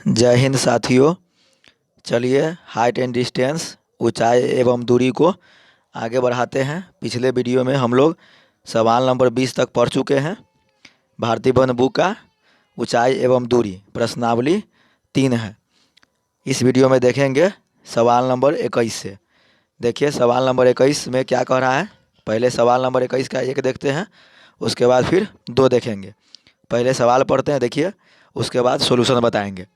जय हिंद साथियों। चलिए हाइट एंड डिस्टेंस ऊंचाई एवं दूरी को आगे बढ़ाते हैं। पिछले वीडियो में हम लोग सवाल नंबर 20 तक पढ़ चुके हैं। भारतीय वन बुक का ऊंचाई एवं दूरी प्रश्नावली 3 है। इस वीडियो में देखेंगे सवाल नंबर 21 से। देखिए सवाल नंबर 21 में क्या कह रहा है। पहले सवाल नंबर 21 का एक देखते हैं, उसके बाद फिर 2 देखेंगे। पहले सवाल पढ़ते हैं, देखिए, उसके बाद सॉल्यूशन बताएंगे।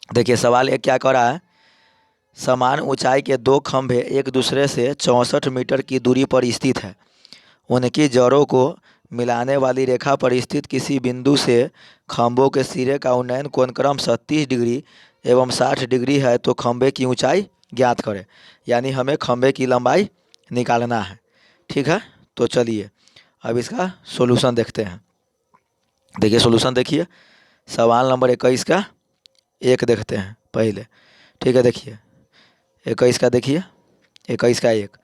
देखिए सवाल एक क्या कह रहा है। समान ऊंचाई के 2 खंभे एक दूसरे से 64 मीटर की दूरी पर स्थित है। उनकी जड़ों को मिलाने वाली रेखा पर स्थित किसी बिंदु से खंभों के सिरे का उन्नयन कोण क्रमशः 30 डिग्री एवं 60 डिग्री है, तो खंभे की ऊंचाई ज्ञात करें। यानी हमें खंभे की लंबाई निकालना है। ठीक है, तो चलिए अब इसका सॉल्यूशन देखते हैं। देखिए सॉल्यूशन देखिए, सवाल नंबर 21 का एक देखते हैं पहले। ठीक है, देखिए 21 का देखिए, 21 का एक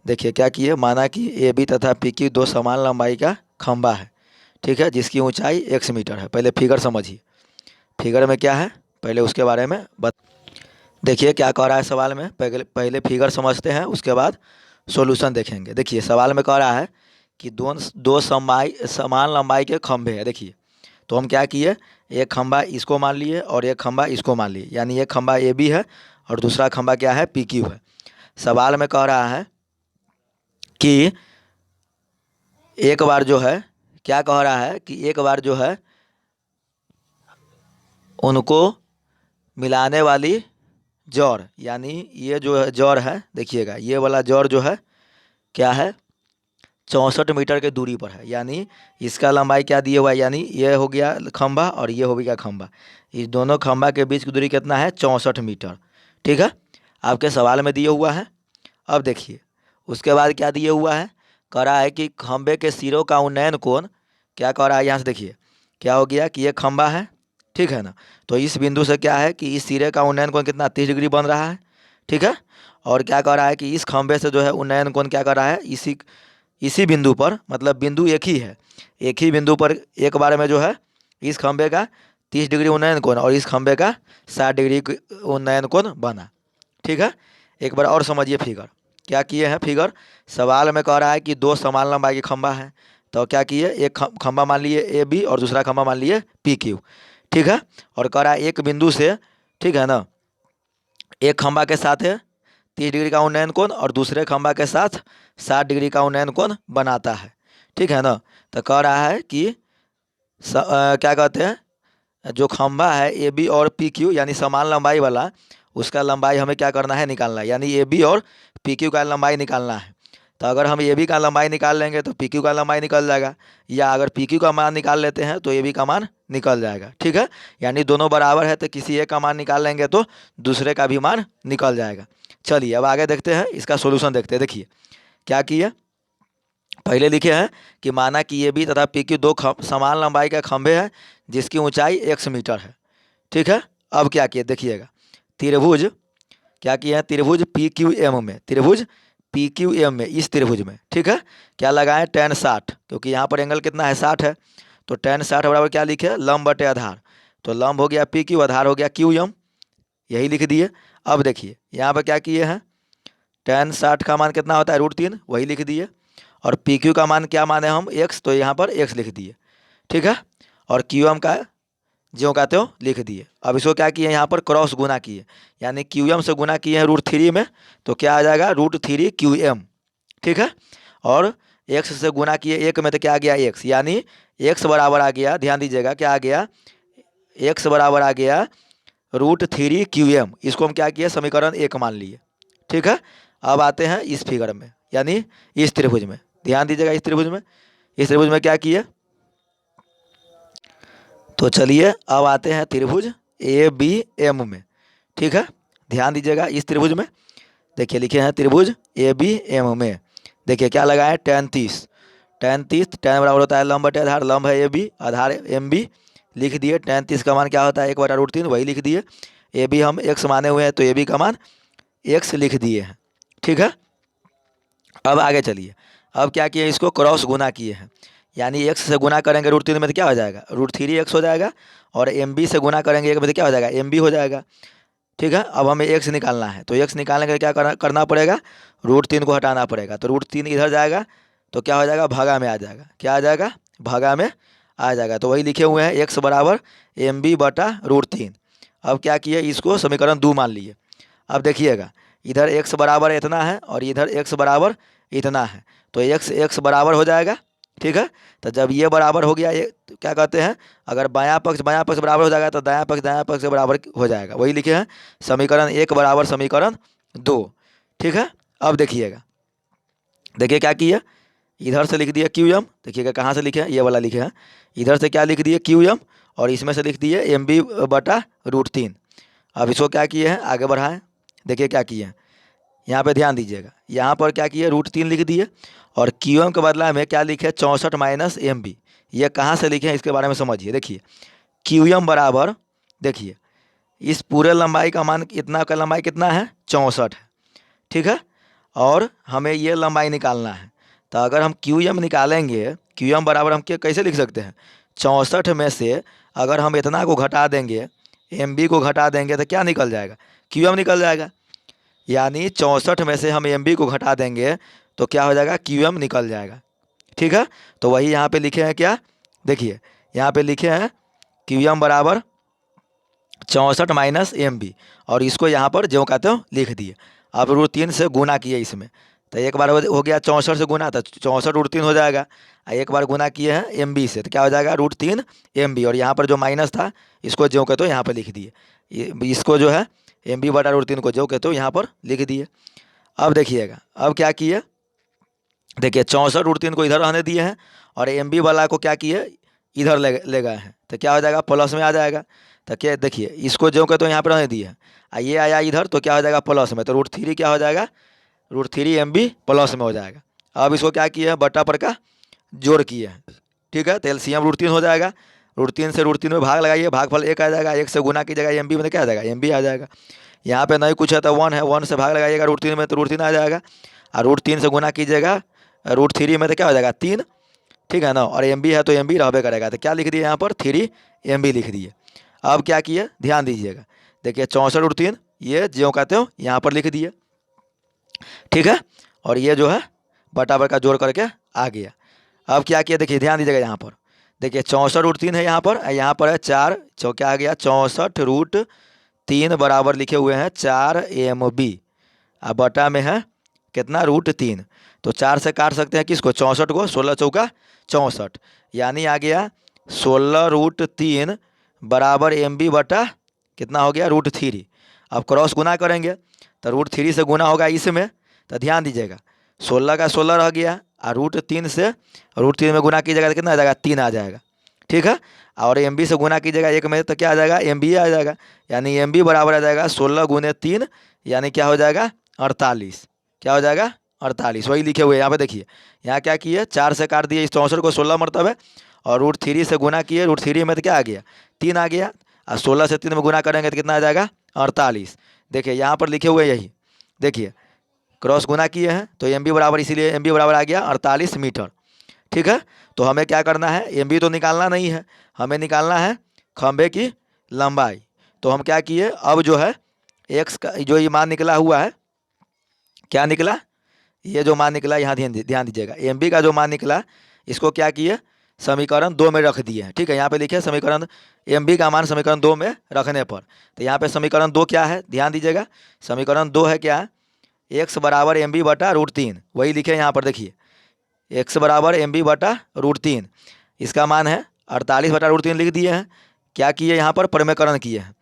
देखिए क्या किए। माना कि ए बी तथा पी क्यू 2 समान लंबाई का खंभा है। ठीक है, जिसकी ऊंचाई x मीटर है। पहले फिगर समझिए, फिगर में क्या है पहले उसके बारे में देखिए क्या कह रहा है सवाल में। पहले फिगर समझते हैं, उसके बाद सॉल्यूशन देखेंगे। देखिए सवाल में कह रहा है कि दो समान लंबाई के खंभे हैं। देखिए तो हम क्या किए, एक खंभा इसको मान लिए और एक खंभा इसको मान लिए, यानी एक खंभा ए बी है और दूसरा खंभा क्या है, पी क्यू है। सवाल में कह रहा है कि एक बार जो है, क्या कह रहा है कि एक बार जो है उनको मिलाने वाली जड़, यानी ये जो है जड़ है, देखिएगा ये वाला जड़ जो है क्या है, 64 मीटर के दूरी पर है। यानी इसका लंबाई क्या दिया हुआ है, यानी ये हो गया खंभा और ये हो गया खंभा। इस दोनों खंभा के बीच की दूरी कितना है, 64 मीटर। ठीक है, आपके सवाल में दिया हुआ है। अब देखिए उसके बाद क्या दिया हुआ है, कह रहा है कि खंभे के सिरों का उन्नयन कोण, क्या कह रहा है यहाँ से देखिए क्या हो गया कि ये खंभा है, ठीक है ना। तो इस बिंदु से क्या है कि इस सिरे का उन्नयन कोण कितना, 30 डिग्री बन रहा है। ठीक है, और क्या कह रहा है कि इस खंभे से जो है उन्नयन कोण क्या कर रहा है, इसी बिंदु पर, मतलब बिंदु एक ही है, एक ही बिंदु पर एक बार में जो है इस खंभे का 30 डिग्री उन्नयन कोण और इस खंभे का 60 डिग्री उन्नयन कोण बना। ठीक है, एक बार और समझिए फिगर क्या किए हैं। फिगर सवाल में कह रहा है कि 2 समान लंबाई के खंभा है, तो क्या किए, एक खंभा मान लिए ए बी और दूसरा खंभा मान लिए पी क्यू। ठीक है, और कह रहा है एक बिंदु से, ठीक है ना, एक खंभा के साथ है 30 डिग्री का उन्नयन कोण और दूसरे खंभा के साथ 60 डिग्री का उन्नयन कोण बनाता है। ठीक है ना, तो कह रहा है कि क्या कहते हैं, जो खंभा है ए बी और पी क्यू यानी समान लंबाई वाला, उसका लंबाई हमें क्या करना है, निकालना है। यानी ए बी और पी क्यू का लंबाई निकालना है। तो अगर हम ए बी का लंबाई निकाल लेंगे तो पी क्यू का लंबाई निकल जाएगा, या अगर पी क्यू का मान निकाल लेते हैं तो ए बी का मान निकल जाएगा। ठीक है, यानी दोनों बराबर है तो किसी एक का मान निकाल लेंगे तो दूसरे का भी मान निकल जाएगा। चलिए अब आगे देखते हैं, इसका सोल्यूशन देखते हैं। देखिए क्या किए, पहले लिखे हैं कि माना कि ए बी तथा पी क्यू 2 समान लंबाई के खंभे हैं जिसकी ऊंचाई x मीटर है। ठीक है, अब क्या किए देखिएगा, त्रिभुज क्या किए हैं, त्रिभुज पी क्यू एम में, त्रिभुज पी क्यू एम में, इस त्रिभुज में, ठीक है, क्या लगाएं, tan 60, क्योंकि यहाँ पर एंगल कितना है, 60 है। तो tan 60 बराबर क्या लिखे, लंब बटे आधार। तो लंब हो गया पी क्यू, आधार हो गया क्यू एम, यही लिख दिए। अब देखिए यहाँ पर क्या किए हैं, tan 60 का मान कितना होता है, √3, वही लिख दिए। और पी क्यू का मान क्या माने हम, x, तो यहाँ पर x लिख दिए। ठीक है, और क्यू एम का ज्यों का त्यों लिख दिए। अब इसको क्या किए, यहाँ पर क्रॉस गुना किए, यानी क्यू एम से गुना किए हैं √3 में, तो क्या आ जाएगा, √3 क्यू एम। ठीक है, और x से गुना किए एक में, तो क्या आ गया x, यानी x बराबर आ गया, ध्यान दीजिएगा क्या आ गया, x बराबर आ गया √3 क्यू एम। इसको हम क्या किए, समीकरण 1 मान लिए। ठीक है, अब आते हैं इस फिगर में, यानी इस त्रिभुज में, ध्यान दीजिएगा इस त्रिभुज में, इस त्रिभुज में क्या किए, तो चलिए अब आते हैं त्रिभुज ए बी एम में। ठीक है, ध्यान दीजिएगा इस त्रिभुज में, देखिए लिखे हैं त्रिभुज ए बी एम में। देखिए क्या लगाए, tan 30, tan 30, tan बराबर होता है लंब बटे आधार, लंब है ए बी, आधार एम बी, लिख दिए। tan 30 का मान क्या होता है, 1/√3, वही लिख दिए। ए बी हम x माने हुए हैं तो ए बी का मान x लिख दिए हैं। ठीक है, अब आगे चलिए, अब क्या किए, इसको क्रॉस गुना किए हैं, यानी एक्स से गुना करेंगे √3 में तो क्या हो जाएगा, √3x हो जाएगा। और MB से गुना करेंगे 1 में तो क्या हो जाएगा, MB हो जाएगा। ठीक है, अब हमें एक्स निकालना है, तो एक्स निकालने के लिए क्या करना पड़ेगा, √3 को हटाना पड़ेगा। तो √3 इधर जाएगा तो क्या हो जाएगा, भागा में आ जाएगा। क्या आ जाएगा, भागा में आ जाएगा। तो वही लिखे हुए हैं एक्स बराबर MB बटा √3। अब क्या किए, इसको समीकरण 2 मान लिए। अब देखिएगा, इधर एक्स बराबर इतना है और इधर एक्स बराबर इतना है, तो एक्स बराबर हो जाएगा। ठीक है, तो जब ये बराबर हो गया, ये तो क्या कहते हैं, अगर बायां पक्ष बराबर हो जाएगा तो दायां पक्ष से बराबर हो जाएगा। वही लिखे हैं समीकरण 1 बराबर समीकरण 2। ठीक है, अब देखिएगा, देखिए क्या किए, इधर से लिख दिए QM। देखिएगा कहाँ से लिखे हैं, ये वाला लिखे हैं। इधर से क्या लिख दिए, QM, और इसमें से लिख दिए MB बटा √3। अब इसको क्या किए हैं, आगे बढ़ाएं। देखिए क्या किए हैं, यहाँ पे ध्यान दीजिएगा, यहाँ पर क्या किए, √3 लिख दिए और QM के बदला में क्या लिखे, 64 माइनस MB। ये कहाँ से लिखे हैं इसके बारे में समझिए। देखिए QM बराबर, देखिए इस पूरे लंबाई का मान, इतना का लंबाई कितना है, 64 है। ठीक है, और हमें ये लंबाई निकालना है। तो अगर हम QM निकालेंगे, QM बराबर हम कैसे लिख सकते हैं, 64 में से अगर हम इतना को घटा देंगे, MB को घटा देंगे तो क्या निकल जाएगा, QM निकल जाएगा। यानी 64 में से हम MB को घटा देंगे तो क्या हो जाएगा, QM निकल जाएगा। ठीक है, तो वही यहाँ पे लिखे हैं क्या, देखिए यहाँ पे लिखे हैं QM बराबर 64 माइनस MB, और इसको यहाँ पर जो कहते हो लिख दिए। अब √3 से गुना किए इसमें, तो एक बार हो गया 64 से गुना, तो 64 √3 हो जाएगा। एक बार गुना किए हैं MB से, तो क्या हो जाएगा, √3 MB, और यहाँ पर जो माइनस था इसको जो कहते हो यहाँ पर लिख दिए। इसको जो है MB बटा √3 को जो कहते हो यहाँ पर लिख दिए। अब देखिएगा, अब क्या किए, देखिए 64 √3 को इधर रहने दिए हैं और MB वाला को क्या किए, इधर ले गए हैं, तो क्या हो जाएगा, प्लस में आ जाएगा। तो क्या, देखिए इसको जो कहते हो यहाँ पर रहने दिए हैं, ये आया इधर तो क्या हो जाएगा, प्लस में, तो √3 क्या हो जाएगा, √3 MB प्लस में हो जाएगा। अब इसको क्या किए हैं, बट्टा पर का जोड़ किए हैं। ठीक है, तो LCM √3 हो जाएगा। √3 से √3 में भाग लगाइए, भागफल 1 आ जाएगा। 1 से गुना की जगह MB में क्या आ जाएगा, MB आ जाएगा। यहाँ पे नहीं कुछ है तो 1 है, 1 से भाग लगाइएगा √3 में तो √3 आ जाएगा। और √3 से गुना कीजिएगा √3 में तो क्या हो जाएगा, 3। ठीक है ना, और MB है तो MB रहबे करेगा, तो क्या लिख दिए यहाँ पर, 3 MB लिख दिए। अब क्या किए, ध्यान दीजिएगा, देखिए 64 √3 ये जो कहते हो यहाँ पर लिख दिए। ठीक है, और ये जो है बटा का जोड़ करके आ गया। अब क्या किया, देखिए ध्यान दीजिएगा, यहाँ पर देखिए 64 √3 है, यहाँ पर है 4 क्या आ गया, 64 √3 बराबर लिखे हुए हैं 4 MB। अब बटा में है कितना, √3, तो 4 से काट सकते हैं किसको, 64 को, 16 चौका 64, यानी आ गया 16 √3 बराबर MB बटा कितना हो गया, √3। अब क्रॉस गुना करेंगे तो √3 से गुना होगा इसमें, तो ध्यान दीजिएगा 16 का 16 रह गया, और √3 से √3 में गुना कीजिएगा तो कितना आ जाएगा, 3 आ जाएगा। ठीक है, और MB से गुना कीजिएगा 1 में तो क्या आ जाएगा, MB आ जाएगा। यानी MB बराबर आ जाएगा 16 गुने 3, यानी क्या हो जाएगा, 48। क्या हो जाएगा, 48। वही लिखे हुए यहाँ पे देखिए, यहाँ क्या किए, 4 से काट दिए इस 64 को 16 मरतबे, और √3 से गुना किए, √3 में तो क्या आ गया, 3 आ गया, और 16 से 3 में गुना करेंगे तो कितना आ जाएगा, 48। देखिए यहाँ पर लिखे हुए यही, देखिए क्रॉस गुना किए हैं तो MB बराबर, इसीलिए MB बराबर आ गया 48 मीटर। ठीक है, तो हमें क्या करना है, MB तो निकालना नहीं है, हमें निकालना है खंभे की लंबाई। तो हम क्या किए, अब जो है एक्स का जो ये मान निकला हुआ है, क्या निकला, ये जो मान निकला, यहाँ ध्यान दीजिएगा, MB का जो मान निकला, इसको क्या किए, समीकरण 2 में रख दिए हैं। ठीक है, यहाँ पे लिखे समीकरण MB का मान समीकरण 2 में रखने पर, तो यहाँ पे समीकरण 2 क्या है, ध्यान दीजिएगा, समीकरण 2 है क्या, एक्स बराबर MB बटा √3। वही लिखे यहाँ पर, देखिए एक्स बराबर MB बटा √3, इसका मान है 48 बटा √3 लिख दिए हैं। क्या किए, यहाँ पर प्रमेयकरण किए हैं,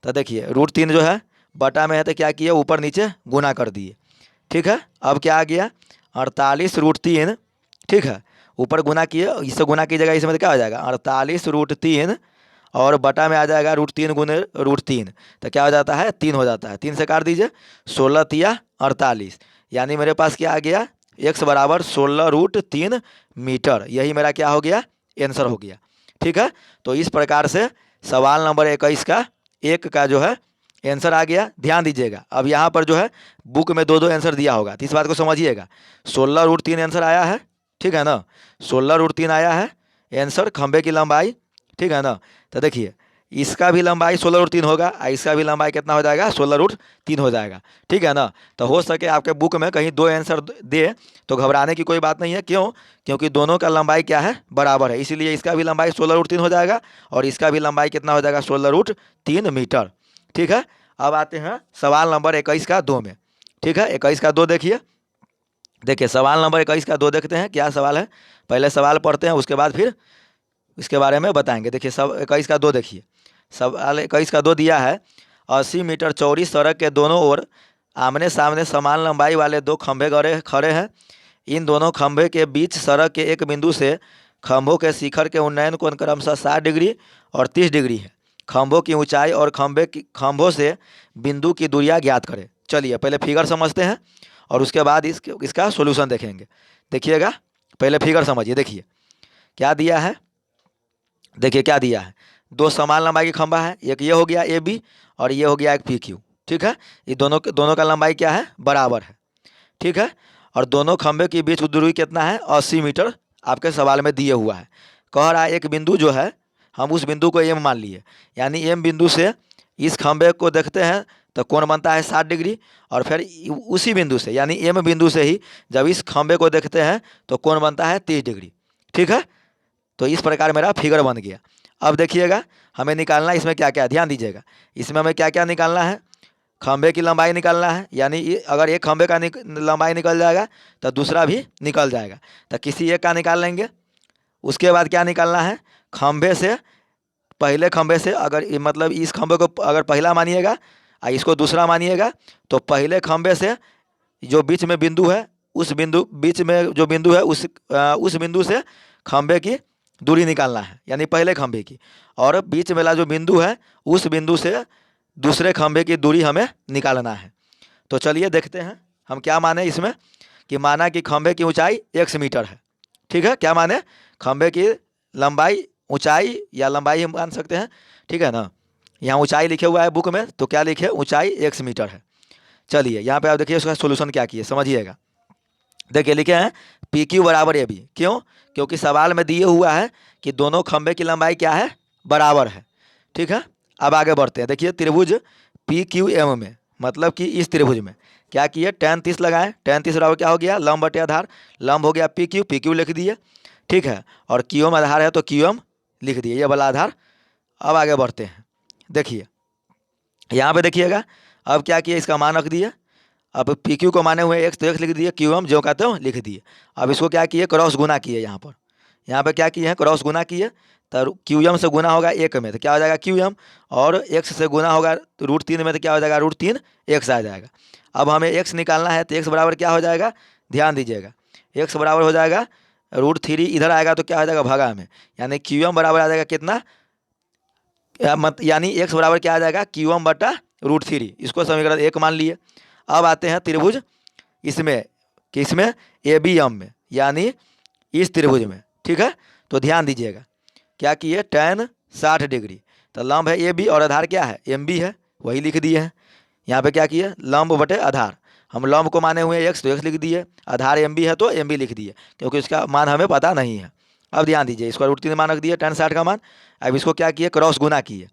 तो देखिए √3 जो है बटा में है तो क्या किए, ऊपर नीचे गुना कर दिए। ठीक है, अब क्या आ गया, 48 √3। ठीक है, ऊपर गुना किए, इससे गुना कीजिएगा इसमें तो क्या हो जाएगा, 48 √3, और बटा में आ जाएगा √3 गुने √3, तो क्या हो जाता है, 3 हो जाता है। 3 से काट दीजिए, 16 तिया 48, यानी मेरे पास क्या आ गया, एक्स बराबर 16 √3 मीटर। यही मेरा क्या हो गया, आंसर हो गया। ठीक है, तो इस प्रकार से सवाल नंबर 21 का 1 का जो है आंसर आ गया। ध्यान दीजिएगा, अब यहाँ पर जो है बुक में 2-2 आंसर दिया होगा, तो इस बात को समझिएगा, 16 √3 आंसर आया है, ठीक है ना। 16√3 आया है आंसर खंभे की लंबाई, ठीक है ना। तो देखिए इसका भी लंबाई 16√3 होगा और इसका भी लंबाई कितना हो जाएगा 16√3 हो जाएगा, ठीक है ना। तो हो सके आपके बुक में कहीं दो आंसर दे तो घबराने की कोई बात नहीं है, क्यों, क्योंकि दोनों का लंबाई क्या है बराबर है, इसीलिए इसका भी लंबाई 16√3 हो जाएगा और इसका भी लंबाई कितना हो जाएगा 16√3 मीटर, ठीक है। अब आते हैं सवाल नंबर 21 का 2 में, ठीक है। 21 का 2 देखिए, देखिए सवाल नंबर 21 का 2 देखते हैं क्या सवाल है। पहले सवाल पढ़ते हैं उसके बाद फिर इसके बारे में बताएंगे। देखिए सब 21 का 2 देखिए, सवाल 21 का 2 दिया है 80 मीटर चौड़ी सड़क के दोनों ओर आमने सामने समान लंबाई वाले दो खंभे गड़े खड़े हैं। इन दोनों खंभे के बीच सड़क के एक बिंदु से खंभों के शिखर के उन्नयन कोण क्रमशः 60 डिग्री और 30 डिग्री है। खंभों की ऊंचाई और खंभों से बिंदु की दूरियां ज्ञात करें। चलिए पहले फिगर समझते हैं और उसके बाद इसका सोल्यूशन देखेंगे। देखिएगा पहले फिगर समझिए, देखिए क्या दिया है, देखिए क्या दिया है, दो समान लंबाई की खंभा है, एक ये हो गया ए बी और ये हो गया एक पी क्यू, ठीक है। ये दोनों का लंबाई क्या है बराबर है, ठीक है। और दोनों खंभे के बीच दूरी कितना है 80 मीटर आपके सवाल में दिए हुआ है। कह रहा है एक बिंदु जो है हम उस बिंदु को एम मान लिए, यानी एम बिंदु से इस खंभे को देखते हैं तो कोण बनता है 60 डिग्री और फिर उसी बिंदु से यानी एम बिंदु से ही जब इस खंभे को देखते हैं तो कोण बनता है 30 डिग्री, ठीक है। तो इस प्रकार मेरा फिगर बन गया। अब देखिएगा हमें निकालना है इसमें क्या क्या, ध्यान दीजिएगा इसमें हमें क्या क्या निकालना है, खंभे की लंबाई निकालना है, यानी अगर एक खंभे का लंबाई निकल जाएगा तो दूसरा भी निकल जाएगा, तो किसी एक का निकाल लेंगे। उसके बाद क्या निकालना है, खंभे से पहले खंभे से अगर मतलब इस खंभे को अगर पहला मानिएगा और इसको दूसरा मानिएगा तो पहले खंभे से जो बीच में बिंदु है उस बिंदु बीच में जो बिंदु है उस बिंदु से खंभे की दूरी निकालना है, यानी पहले खंभे की, और बीच वाला जो बिंदु है उस बिंदु से दूसरे खंभे की दूरी हमें निकालना है। तो चलिए देखते हैं हम क्या माने इसमें, कि माना कि खंभे की ऊंचाई 1 मीटर है, ठीक है। क्या माने, खंभे की लंबाई ऊंचाई या लंबाई हम मान सकते हैं, ठीक है ना। यहाँ ऊंचाई लिखे हुआ है बुक में तो क्या लिखे ऊंचाई 1 मीटर है। चलिए यहाँ पे आप देखिए उसका सोल्यूशन क्या किए समझिएगा। देखिए लिखे हैं पी क्यू बराबर ए बी, क्यों, क्योंकि सवाल में दिए हुआ है कि दोनों खंभे की लंबाई क्या है बराबर है, ठीक है। अब आगे बढ़ते हैं, देखिए त्रिभुज पी क्यू एम में, मतलब कि इस त्रिभुज में क्या किए tan 30 लगाएं, tan 30 बराबर क्या हो गया लंब बटे आधार, लंब हो गया पी क्यू लिख दिए, ठीक है। और क्यू एम आधार है तो क्यू एम लिख दिए, ये वाला आधार। अब आगे बढ़ते हैं, देखिए यहाँ पे देखिएगा अब क्या किया इसका मान रख दिए, अब पी क्यू को माने हुए एक्स तो एक्स लिख दिए, क्यू एम जो कहते हो लिख दिए। अब इसको क्या किए क्रॉस गुना किए, यहाँ पर क्या किए हैं क्रॉस गुना किए, तो क्यू एम से गुना होगा 1 में तो क्या हो जाएगा क्यू एम, और एक्स से गुना होगा √3 में तो क्या हो जाएगा √3 एक्स आ जाएगा। अब हमें एक्स निकालना है तो एक्स बराबर क्या हो जाएगा, ध्यान दीजिएगा एक्स बराबर हो जाएगा √3 इधर आएगा तो क्या हो जाएगा भागा में, यानी क्यू एम बराबर आ जाएगा कितना, यानी एक्स बराबर क्या आ जाएगा क्यू एम बटा √3, इसको समीकरण 1 मान लिए। अब आते हैं त्रिभुज इसमें किसमें ए बी एम में, यानी इस त्रिभुज में, ठीक है। तो ध्यान दीजिएगा क्या किए tan 60 डिग्री, तो लंब है ए बी और आधार क्या है एम बी है, वही लिख दिए हैं। यहाँ पे क्या किए लंब बटे आधार, हम लंब को माने हुए एक्स तो एक्स लिख दिए, आधार एम बी है तो एम बी लिख दिए, क्योंकि इसका मान हमें पता नहीं है। अब ध्यान दीजिए इसको √3 मान रख दिए tan 60 का मान। अब इसको क्या किए क्रॉस गुना किए,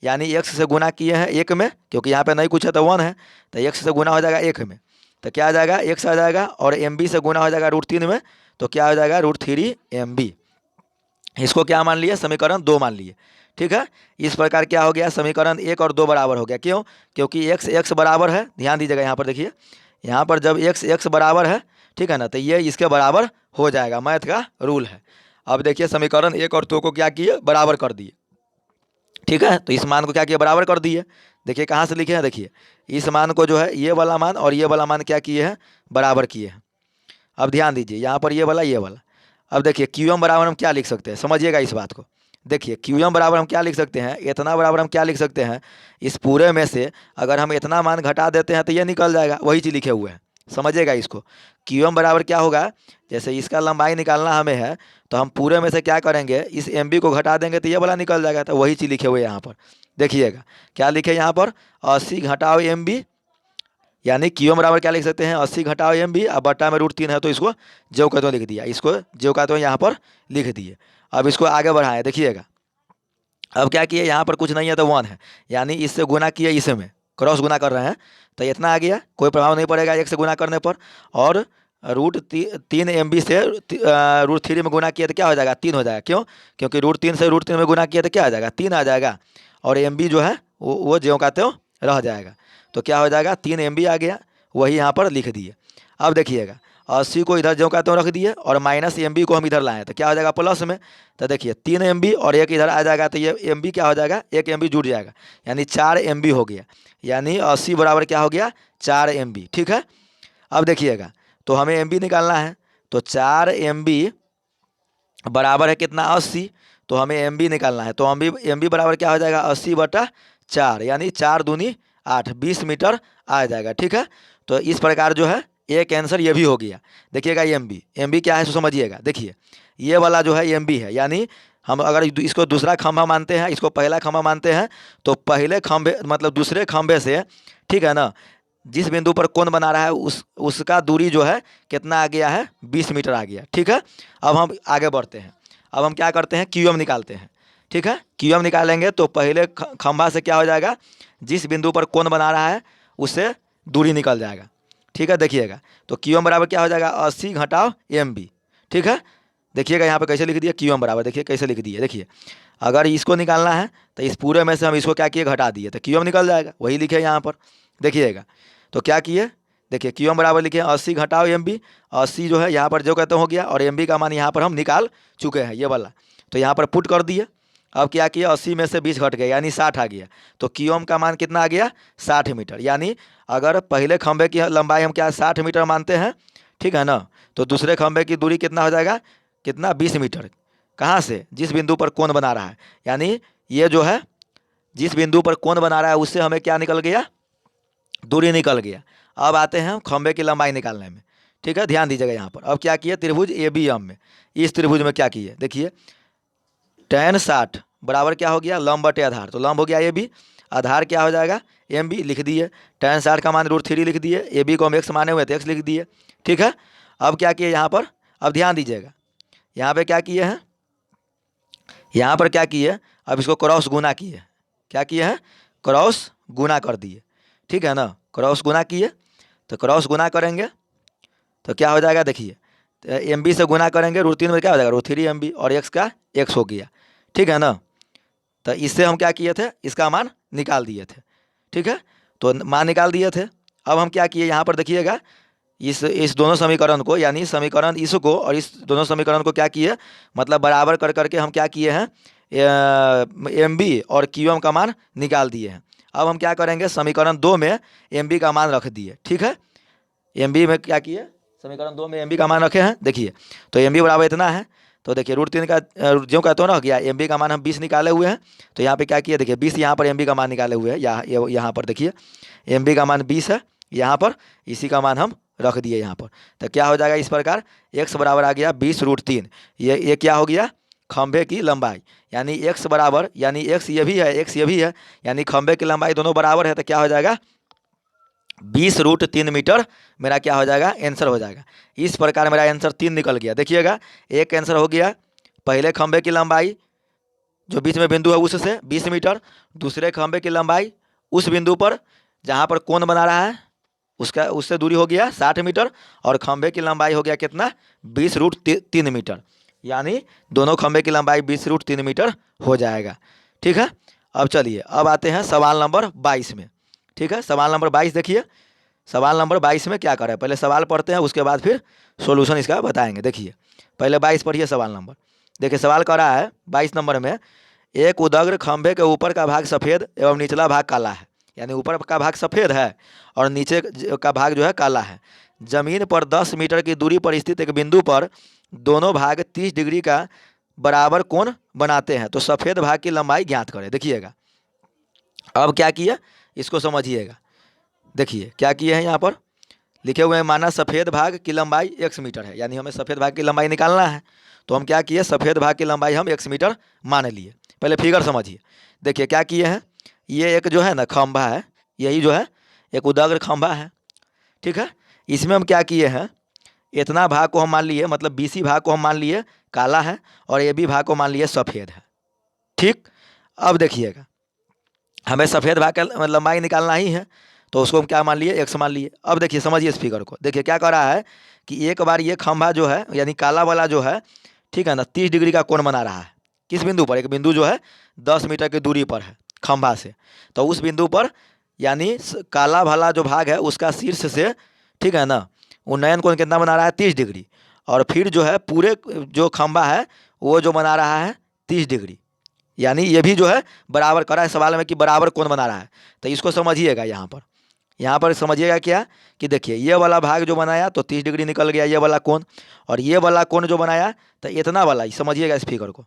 यानी एक्स से गुना किए हैं 1 में, क्योंकि यहाँ पे नहीं कुछ है तो 1 है, तो एक्स से गुना हो जाएगा 1 में तो क्या आ जाएगा एक्स आ जाएगा, और एम बी से गुना हो जाएगा √3 में तो क्या हो जाएगा √3 एम बी। इसको क्या मान लिए समीकरण 2 मान लिए, ठीक है। इस प्रकार क्या हो गया समीकरण 1 और 2 बराबर हो गया, क्यों, क्योंकि x बराबर है, ध्यान दीजिएगा यहाँ पर देखिए, यहाँ पर जब x बराबर है, ठीक है ना, तो ये इसके बराबर हो जाएगा, मैथ का रूल है। अब देखिए समीकरण 1 और 2 को क्या किए बराबर कर दिए, ठीक है। तो इस मान को क्या किया बराबर कर दिए, देखिए कहाँ से लिखे हैं, देखिए इस मान को जो है ये वाला मान और ये वाला मान क्या किए हैं बराबर किए हैं। अब ध्यान दीजिए यहाँ पर ये वाला। अब देखिए क्यू एम बराबर हम क्या लिख सकते हैं, समझिएगा इस बात को। देखिए क्यू एम बराबर हम क्या लिख सकते हैं, इतना बराबर हम क्या लिख सकते हैं, इस पूरे में से अगर हम इतना मान घटा देते हैं तो ये निकल जाएगा, वही चीज़ लिखे हुए हैं, समझिएगा इसको। क्यू एम बराबर क्या होगा, जैसे इसका लंबाई निकालना हमें है तो हम पूरे में से क्या करेंगे इस एम बी को घटा देंगे तो ये वाला निकल जाएगा, तो वही चीज़ लिखे हुए हैं यहाँ पर। देखिएगा क्या लिखे यहाँ पर 80 घटाओ एम बी यानी क्यू एम बराबर क्या लिख सकते हैं, 80 घटाओ एम बी, अब बट्टा में √3 है तो इसको जो कहते हो लिख दिया, इसको जो कहते हो यहाँ पर लिख दिए। अब इसको आगे बढ़ाएं, देखिएगा अब क्या किए, यहाँ पर कुछ नहीं है तो 1 है, यानी इससे गुना किए, इसमें क्रॉस गुना कर रहे हैं तो इतना आ गया, कोई प्रभाव नहीं पड़ेगा 1 से गुना करने पर। और √3 MB से √3 में गुना किया तो क्या हो जाएगा, 3 हो जाएगा। क्यों, क्योंकि √3 से √3 में गुना किया तो क्या आ जाएगा, 3 आ जाएगा। और MB जो है वो ज्यों का त्यों रह जाएगा। तो क्या हो जाएगा, 3 MB आ गया, वही यहाँ पर लिख दिए। अब देखिएगा 80 को इधर ज्यों का त्यों रख दिए और -MB को हम इधर लाएँ तो क्या हो जाएगा प्लस में। तो देखिए 3 MB और 1 इधर आ जाएगा तो ये MB क्या हो जाएगा, 1 MB जुड़ जाएगा, यानी 4 MB हो गया। यानी 80 बराबर क्या हो गया, 4 MB। ठीक है, अब देखिएगा तो हमें MB निकालना है, तो 4 MB बराबर है कितना, 80। तो हमें MB निकालना है, तो MB बराबर क्या हो जाएगा, 80/4, यानी 4 दूनी 8, 20 मीटर आ जाएगा। ठीक है, तो इस प्रकार जो है एक आंसर ये भी हो गया। देखिएगा MB क्या है सो समझिएगा। देखिए ये वाला जो है MB है, यानी हम अगर इसको दूसरा खंभा मानते हैं, इसको पहला खंभा मानते हैं, तो पहले खंभे मतलब दूसरे खंभे से, ठीक है ना, जिस बिंदु पर कोण बना रहा है उसका दूरी जो है कितना आ गया है, 20 मीटर आ गया। ठीक है, अब हम आगे बढ़ते हैं, अब हम क्या करते हैं, QM निकालते हैं। ठीक है, QM निकालेंगे तो पहले खंभा से क्या हो जाएगा, जिस बिंदु पर कोण बना रहा है उससे दूरी निकल जाएगा। ठीक है, देखिएगा तो QM बराबर क्या हो जाएगा, 80 घटाओ MB। ठीक है, देखिएगा यहाँ पे कैसे लिख दिया, QM बराबर देखिए कैसे लिख दिए। देखिए अगर इसको निकालना है तो इस पूरे में से हम इसको क्या किए, घटा दिए, तो QM निकल जाएगा, वही लिखे यहाँ पर। देखिएगा तो क्या किए, देखिए QM बराबर लिखे 80 घटाओ MB। 80 जो है यहाँ पर जो कहते हो गया, और MB का मान यहाँ पर हम निकाल चुके हैं ये वाला, तो यहाँ पर पुट कर दिए। अब क्या किया, 80 में से 20 घट गया, यानी 60 आ गया। तो QM का मान कितना आ गया, 60 मीटर। यानी अगर पहले खंभे की लंबाई हम क्या 60 मीटर मानते हैं, ठीक है ना, तो दूसरे खंभे की दूरी कितना हो जाएगा, कितना, 20 मीटर। कहाँ से, जिस बिंदु पर कोण बना रहा है, यानी ये जो है जिस बिंदु पर कोण बना रहा है उससे हमें क्या निकल गया, दूरी निकल गया। अब आते हैं खंभे की लंबाई निकालने में। ठीक है, ध्यान दीजिएगा यहाँ पर। अब क्या किए, त्रिभुज ABM में, इस त्रिभुज में क्या किए, देखिए tan 60 बराबर क्या हो गया, लंब बटे आधार, तो लंब हो गया AB, आधार क्या हो जाएगा, MB लिख दिए। tan 60 का मान √3 लिख दिए, AB को हम x माने हुए तो x लिख दिए। ठीक है, अब क्या किए यहाँ पर, अब ध्यान दीजिएगा यहाँ पे क्या किए हैं, यहाँ पर क्या किए, अब इसको क्रॉस गुना किए। क्या किए हैं, क्रॉस गुना कर दिए। ठीक है ना, क्रॉस गुना किए, तो क्रॉस गुना करेंगे तो क्या हो जाएगा, देखिए MB से गुना करेंगे √3 में क्या हो जाएगा, √3 MB, और x का x हो गया। ठीक है ना, तो इससे हम क्या किए थे, इसका मान निकाल दिए थे। ठीक है, तो मान निकाल दिए थे। अब हम क्या किए, यहाँ पर देखिएगा इस दोनों समीकरण को, यानी समीकरण इसको और इस दोनों समीकरण को क्या किए, मतलब बराबर कर करके हम क्या किए हैं, MB और QM का मान निकाल दिए हैं। अब हम क्या करेंगे, समीकरण 2 में MB का मान रख दिए। ठीक है, MB में क्या किए, समीकरण 2 में MB का मान रखे हैं। देखिए तो MB बराबर इतना है, तो देखिए √3 का जो कहते हो ना गया, MB का मान हम 20 निकाले हुए हैं, तो यहाँ पे क्या किया, देखिए 20 यहाँ पर MB का मान निकाले हुए हैं, यहाँ पर देखिए MB का मान 20 है यहाँ पर, इसी का मान हम रख दिए यहाँ पर। तो क्या हो जाएगा इस प्रकार, x बराबर आ गया 20√3। ये क्या हो गया, खंभे की लंबाई, यानी x बराबर, यानी x ये भी है, x ये भी है, यानी खंभे की लंबाई दोनों बराबर है, तो क्या हो जाएगा 20√3 मीटर मेरा क्या हो जाएगा, आंसर हो जाएगा। इस प्रकार मेरा आंसर 3 निकल गया। देखिएगा एक आंसर हो गया, पहले खंभे की लंबाई जो बीच में बिंदु है उससे 20 मीटर, दूसरे खंभे की लंबाई उस बिंदु पर जहाँ पर कोण बना रहा है उससे दूरी हो गया 60 मीटर, और खंभे की लंबाई हो गया कितना, 20√3 मीटर, यानी दोनों खंभे की लंबाई 20√3 मीटर हो जाएगा। ठीक है, अब चलिए अब आते हैं सवाल नंबर 22 में। ठीक है, सवाल नंबर 22 देखिए, सवाल नंबर 22 में क्या करें, पहले सवाल पढ़ते हैं उसके बाद फिर सॉल्यूशन इसका बताएंगे। देखिए पहले 22 पढ़िए सवाल नंबर। देखिए सवाल कर रहा है 22 नंबर में, एक उदग्र खंभे के ऊपर का भाग सफ़ेद एवं निचला भाग काला है, यानी ऊपर का भाग सफ़ेद है और नीचे का भाग जो है काला है। जमीन पर 10 मीटर की दूरी पर स्थित एक बिंदु पर दोनों भाग 30 डिग्री का बराबर कोण बनाते हैं, तो सफ़ेद भाग की लंबाई ज्ञात करें। देखिएगा अब क्या किया, इसको समझिएगा। देखिए क्या किए हैं, यहाँ पर लिखे हुए हैं, माना सफ़ेद भाग की लंबाई x मीटर है, यानी हमें सफ़ेद भाग की लंबाई निकालना है, तो हम क्या किए, सफ़ेद भाग की लंबाई हम x मीटर मान लिए। पहले फिगर समझिए। देखिए क्या किए हैं, ये एक जो है ना खंभा है, यही जो है एक उदग्र खंभा है, ठीक है। इसमें हम क्या किए हैं, इतना भाग को हम मान लिए, मतलब BC भाग को हम मान लिए काला है और AB भाग को मान लिए सफ़ेद है। ठीक, अब देखिएगा हमें सफ़ेद भाग का लंबाई निकालना ही है, तो उसको हम क्या मान लिए, x मान लिए। अब देखिए समझिए इस फिगर को, देखिए क्या कर रहा है कि एक बार ये खंभा जो है यानी काला वाला जो है, ठीक है ना, 30 डिग्री का कोण बना रहा है। किस बिंदु पर, एक बिंदु जो है 10 मीटर की दूरी पर है खंभा से, तो उस बिंदु पर यानी काला वाला जो भाग है उसका शीर्ष से, ठीक है ना, उन्नयन कोण कितना बना रहा है, 30 डिग्री। और फिर जो है पूरे जो खंभा है वो जो बना रहा है 30 डिग्री, यानी ये भी जो है बराबर करा है सवाल में कि बराबर कोण बना रहा है। तो इसको समझिएगा, यहाँ पर समझिएगा क्या कि देखिए ये वाला भाग जो बनाया तो 30 डिग्री निकल गया ये वाला कोण, और ये वाला कोण जो बनाया तो इतना वाला, समझिएगा इस फिगर को,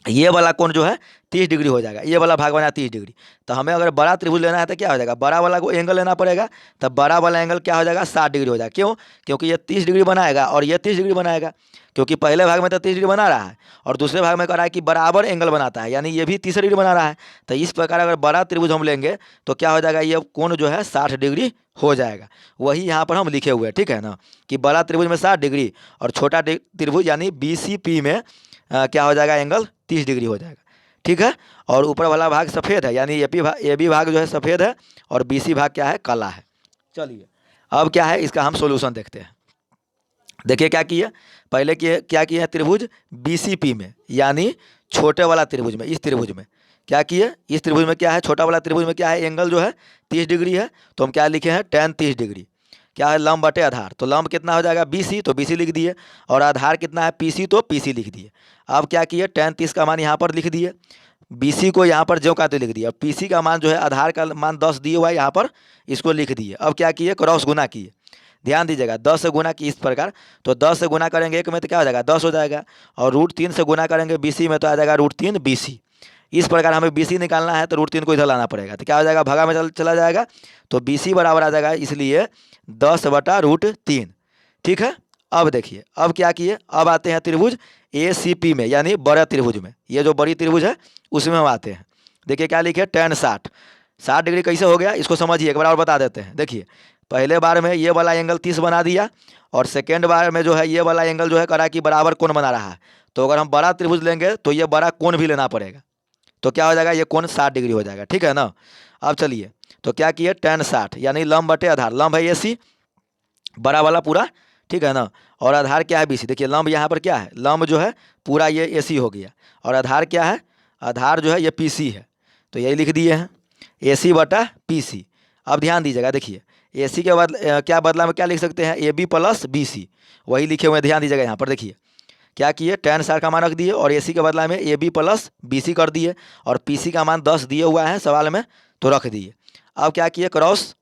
ये वाला कोण जो है 30 डिग्री हो जाएगा, ये वाला भाग बनाया 30 डिग्री। तो हमें अगर बड़ा त्रिभुज लेना है तो क्या हो जाएगा, बड़ा वाला को एंगल लेना पड़ेगा, तब बड़ा वाला एंगल क्या हो जाएगा, 60 डिग्री हो जाएगा। क्यों, क्योंकि ये 30 डिग्री बनाएगा और ये 30 डिग्री बनाएगा, क्योंकि पहले भाग में तो 30 डिग्री बना रहा है और दूसरे भाग में कह रहा है कि बराबर एंगल बनाता है, यानी ये भी 30 डिग्री बना रहा है। तो इस प्रकार अगर बड़ा त्रिभुज हम लेंगे तो क्या हो जाएगा, ये कोण जो है 60 डिग्री हो जाएगा। वही यहाँ पर हम लिखे हुए हैं, ठीक है ना, कि बड़ा त्रिभुज में 60 डिग्री और छोटा त्रिभुज यानी BCP में क्या हो जाएगा, एंगल 30 डिग्री हो जाएगा। ठीक है, और ऊपर वाला भाग सफ़ेद है यानी AB भाग जो है सफ़ेद है और BC भाग क्या है, काला है। चलिए अब क्या है, इसका हम सॉल्यूशन देखते हैं। देखिए क्या किए, पहले क्या किए, त्रिभुज BCP में यानी छोटे वाला त्रिभुज में, इस त्रिभुज में क्या किए, इस त्रिभुज में क्या है, छोटा वाला त्रिभुज में क्या है, एंगल जो है 30 डिग्री है, तो हम क्या लिखे हैं, tan 30 डिग्री। क्या है, लंब बटे आधार, तो लंब कितना हो जाएगा BC, तो BC लिख दिए, और आधार कितना है PC, तो PC लिख दिए। अब क्या किए, tan 30 का मान यहाँ पर लिख दिए, BC को यहाँ पर ज्यों का त्यों लिख दिया, PC का मान जो है आधार का मान 10 दिए हुआ है यहाँ पर, इसको लिख दिए। अब क्या किए, क्रॉस गुना किए, ध्यान दीजिएगा 10 से गुना की इस प्रकार, तो 10 से गुना करेंगे एक में तो क्या हो जाएगा, 10 हो जाएगा, और √3 से गुना करेंगे BC में तो आ जाएगा √3 BC। इस प्रकार हमें BC निकालना है तो √3 को इधर लाना पड़ेगा, तो क्या हो जाएगा, भगा में चला जाएगा, तो BC बराबर आ जाएगा इसलिए 10/√3। ठीक है, अब देखिए अब क्या किए, अब आते हैं त्रिभुज ACP में यानी बड़ा त्रिभुज में, ये जो बड़ी त्रिभुज है उसमें हम आते हैं। देखिए क्या लिखे, tan 60 डिग्री कैसे हो गया, इसको समझिए एक बार और बता देते हैं। देखिए पहले बार में ये वाला एंगल 30 बना दिया, और सेकेंड बार में जो है ये वाला एंगल जो है करा कि बराबर कोण बना रहा है, तो अगर हम बड़ा त्रिभुज लेंगे तो ये बड़ा कोण भी लेना पड़ेगा, तो क्या हो जाएगा, ये कोण 60 डिग्री हो जाएगा। ठीक है ना, अब चलिए तो क्या किए, tan 60 यानी लंब बटे आधार, लंब है AC बड़ा वाला पूरा, ठीक है ना, और आधार क्या है BC। देखिए लंब यहाँ पर क्या है, लंब जो है पूरा ये AC हो गया, और आधार क्या है, आधार जो है ये PC है, तो यही लिख दिए हैं AC/PC। अब ध्यान दीजिएगा, देखिए AC के बाद क्या बदला में क्या लिख सकते हैं, AB + BC, वही लिखे हुए हैं। ध्यान दीजिएगा यहाँ पर, देखिए क्या किए, tan 60 का मान रख दिए और AC के बदला में AB + BC कर दिए, और PC का मान 10 दिए हुआ है सवाल में तो रख दिए। अब क्या किए, क्रॉस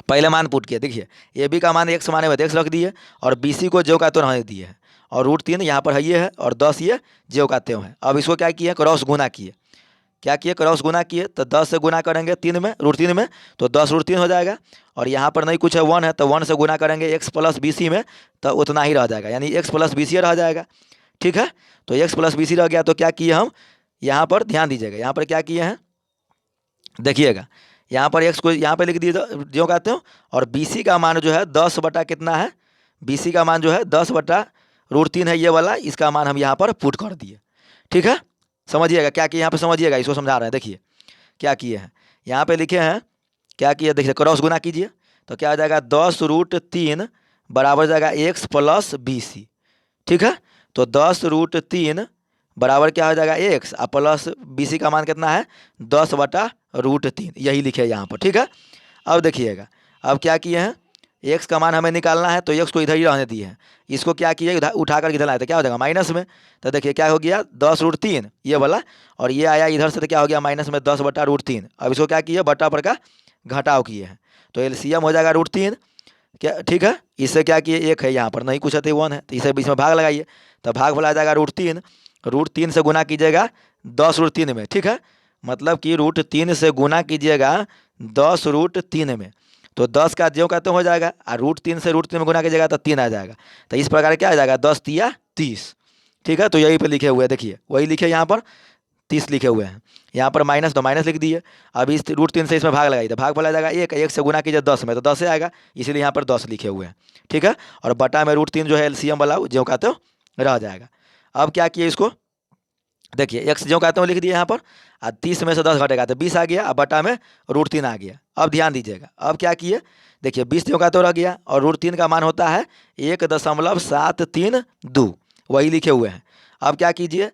पहले मान पुट किए, देखिए AB का मान x माने में x रख दिए, और BC को ज्यों का त्यों रहने दिए हैं, और √3 यहाँ पर है ये है, और 10 ये ज्यों का त्यों है। अब इसको क्या किए, क्रॉस गुना किए, क्या किए, क्रॉस गुना किए, तो 10 से गुना करेंगे 3 में, √3 में, तो 10√3 हो जाएगा, और यहाँ पर नहीं कुछ है 1 है, तो 1 से गुना करेंगे x + BC में, तो उतना ही रह जाएगा, यानी x + BC रह जाएगा। ठीक है, तो x + BC रह गया, तो क्या किए हम यहाँ पर, ध्यान दीजिएगा यहाँ पर क्या किए हैं, देखिएगा यहाँ पर x को यहाँ पे लिख दिए जो कहते हो, और BC का मान जो है 10 बटा कितना है, BC का मान जो है 10/√3 है ये वाला, इसका मान हम यहाँ पर पुट कर दिए। ठीक है, समझिएगा क्या किए यहाँ पे, समझिएगा इसको समझा रहे हैं। देखिए क्या किए हैं, यहाँ पे लिखे हैं क्या किए, देखिए क्रॉस गुना कीजिए, तो क्या हो जाएगा 10√3 बराबर जाएगा x + BC। ठीक है, तो 10√3 बराबर क्या हो जाएगा x, और प्लस BC का मान कितना है 10/√3, यही लिखे यहाँ पर। ठीक है, अब देखिएगा अब क्या किए हैं, x का मान हमें निकालना है, तो x को इधर ही रहने दिए हैं, इसको क्या किए, इधर उठा कर इधर लाए, तो क्या हो जाएगा माइनस में, तो देखिए क्या हो गया 10√3 ये वाला, और ये आया इधर से, तो क्या हो गया माइनस में 10/√3। अब इसको क्या किए, बटा पर का घटाव किए हैं, तो LCM हो जाएगा √3 क्या। ठीक है, इससे क्या किए, एक है यहाँ पर नहीं कुछ है तो 1 है, तो इसे बीच में भाग लगाइए, तो भाग वाला आ जाएगा √3 से गुना कीजिएगा 10√3 में। ठीक है, मतलब कि √3 से गुना कीजिएगा 10√3 में, तो 10 का ज्यों का त्यों हो जाएगा, और √3 से √3 में गुना कीजिएगा तो 3 आ जाएगा, तो इस प्रकार क्या आ जाएगा 10 × 30। ठीक है, तो यही पे लिखे हुए हैं, देखिए वही लिखे यहाँ पर 30 लिखे हुए हैं। यहाँ पर माइनस तो माइनस लिख दिए। अब इस √3 से इसमें भाग लगाइए तो भाग बोला जाएगा 1 से गुना कीजिए 10 में तो 10 से आएगा, इसीलिए यहाँ पर 10 लिखे हुए हैं। ठीक है, और बटा में √3 जो है एलसीएम वाला जो कहते हो रह जाएगा। अब क्या किए इसको, देखिए एक्स जो कहते हो लिख दिए यहाँ पर, 30 में से 10 घटेगा तो 20 आ गया, अब बटा में √3 आ गया। अब ध्यान दीजिएगा, अब क्या किए, देखिए 20 जो कहते हो रह गया और √3 का मान होता है 1.732, वही लिखे हुए हैं। अब क्या कीजिए,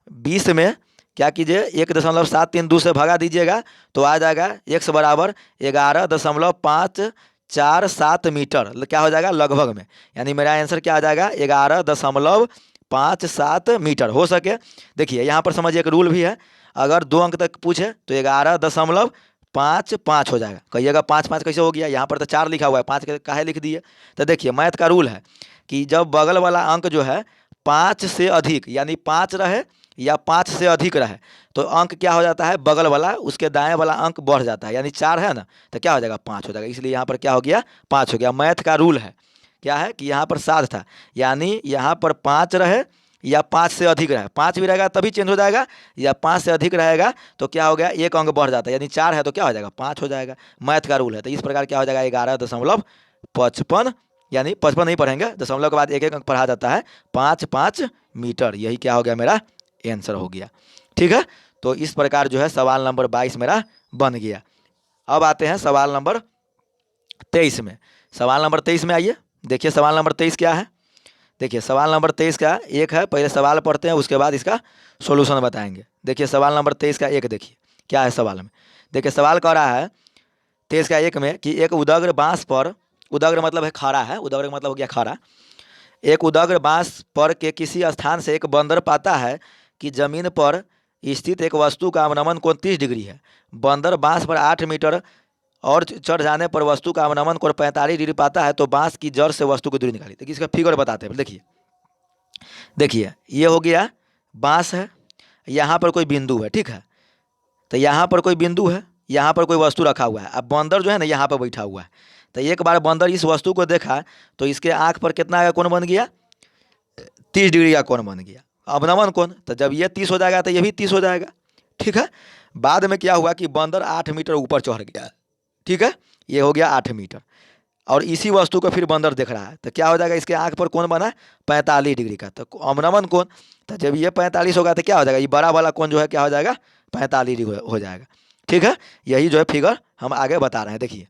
20 में क्या कीजिए 1.732 से भगा दीजिएगा तो आ जाएगा x बराबर 11.547 मीटर, क्या हो जाएगा लगभग में, यानी मेरा आंसर क्या आ जाएगा 11.57 मीटर हो सके। देखिए यहाँ पर समझिए एक रूल भी है, अगर 2 अंक तक पूछे तो 11.55 हो जाएगा। कहिएगा 5 कैसे हो गया, यहाँ पर तो 4 लिखा हुआ है, 5 काहे लिख दिए। तो देखिए मैथ का रूल है कि जब बगल वाला अंक जो है 5 से अधिक यानी 5 रहे या 5 से अधिक रहे तो अंक क्या हो जाता है, बगल वाला उसके दाएं वाला अंक बढ़ जाता है, यानी 4 है ना तो क्या हो जाएगा 5 हो जाएगा, इसलिए यहाँ पर क्या हो गया 5 हो गया। मैथ का रूल है क्या है कि यहाँ पर 7 था, यानी यहाँ पर 5 रहे या 5 से अधिक रहे, 5 भी रहेगा तभी चेंज हो जाएगा, या 5 से अधिक रहेगा तो क्या हो गया 1 अंक बढ़ जाता है, यानी 4 है तो क्या हो जाएगा 5 हो जाएगा। मैथ का रूल है, तो इस प्रकार क्या हो जाएगा 11.55, यानी 55 नहीं पढ़ेंगे, दशमलव के बाद 1 अंक पढ़ा जाता है, 5 मीटर, यही क्या हो गया मेरा आंसर हो गया। ठीक है, तो इस प्रकार जो है सवाल नंबर 22 मेरा बन गया। अब आते हैं सवाल नंबर 23 में। सवाल नंबर 23 में आइए, देखिए सवाल नंबर 23 क्या है। देखिए सवाल नंबर 23 का एक है, पहले सवाल पढ़ते हैं उसके बाद इसका सॉल्यूशन बताएंगे। देखिए सवाल नंबर 23 का एक देखिए क्या है सवाल में। देखिए सवाल कह रहा है 23 का एक में कि एक उदग्र बांस पर, उदग्र मतलब है खड़ा है, उदग्र मतलब हो गया खड़ा, एक उदग्र बांस पर के किसी स्थान से एक बंदर पाता है कि जमीन पर स्थित एक वस्तु का अवनमन कोण 30 डिग्री है। बंदर बांस पर 8 मीटर और चढ़ जाने पर वस्तु का अवनमन कोण 45 डिग्री पाता है, तो बांस की जड़ से वस्तु की दूरी निकाली। देखिए इसका फिगर बताते हैं। देखिए देखिए ये हो गया बांस है, यहाँ पर कोई बिंदु है, ठीक है, तो यहाँ पर कोई बिंदु है, यहाँ पर कोई वस्तु रखा हुआ है। अब बंदर जो है ना यहाँ पर बैठा हुआ है, तो एक बार बंदर इस वस्तु को देखा तो इसके आँख पर कितना का कोण बन गया 30 डिग्री का कोण बन गया, अवनमन कोण। तो जब ये 30 हो जाएगा तो ये भी 30 हो जाएगा। ठीक है, बाद में क्या हुआ कि बंदर 8 मीटर ऊपर चढ़ गया। ठीक है, ये हो गया 8 मीटर और इसी वस्तु को फिर बंदर देख रहा है, तो क्या हो जाएगा इसके आँख पर कोण बना 45 डिग्री का, तो अवनमन कोण। तो जब ये 45 होगा तो क्या हो जाएगा, ये बड़ा वाला कोण जो है क्या हो जाएगा 45 डिग्री हो जाएगा। ठीक है, यही जो है फिगर हम आगे बता रहे हैं। देखिए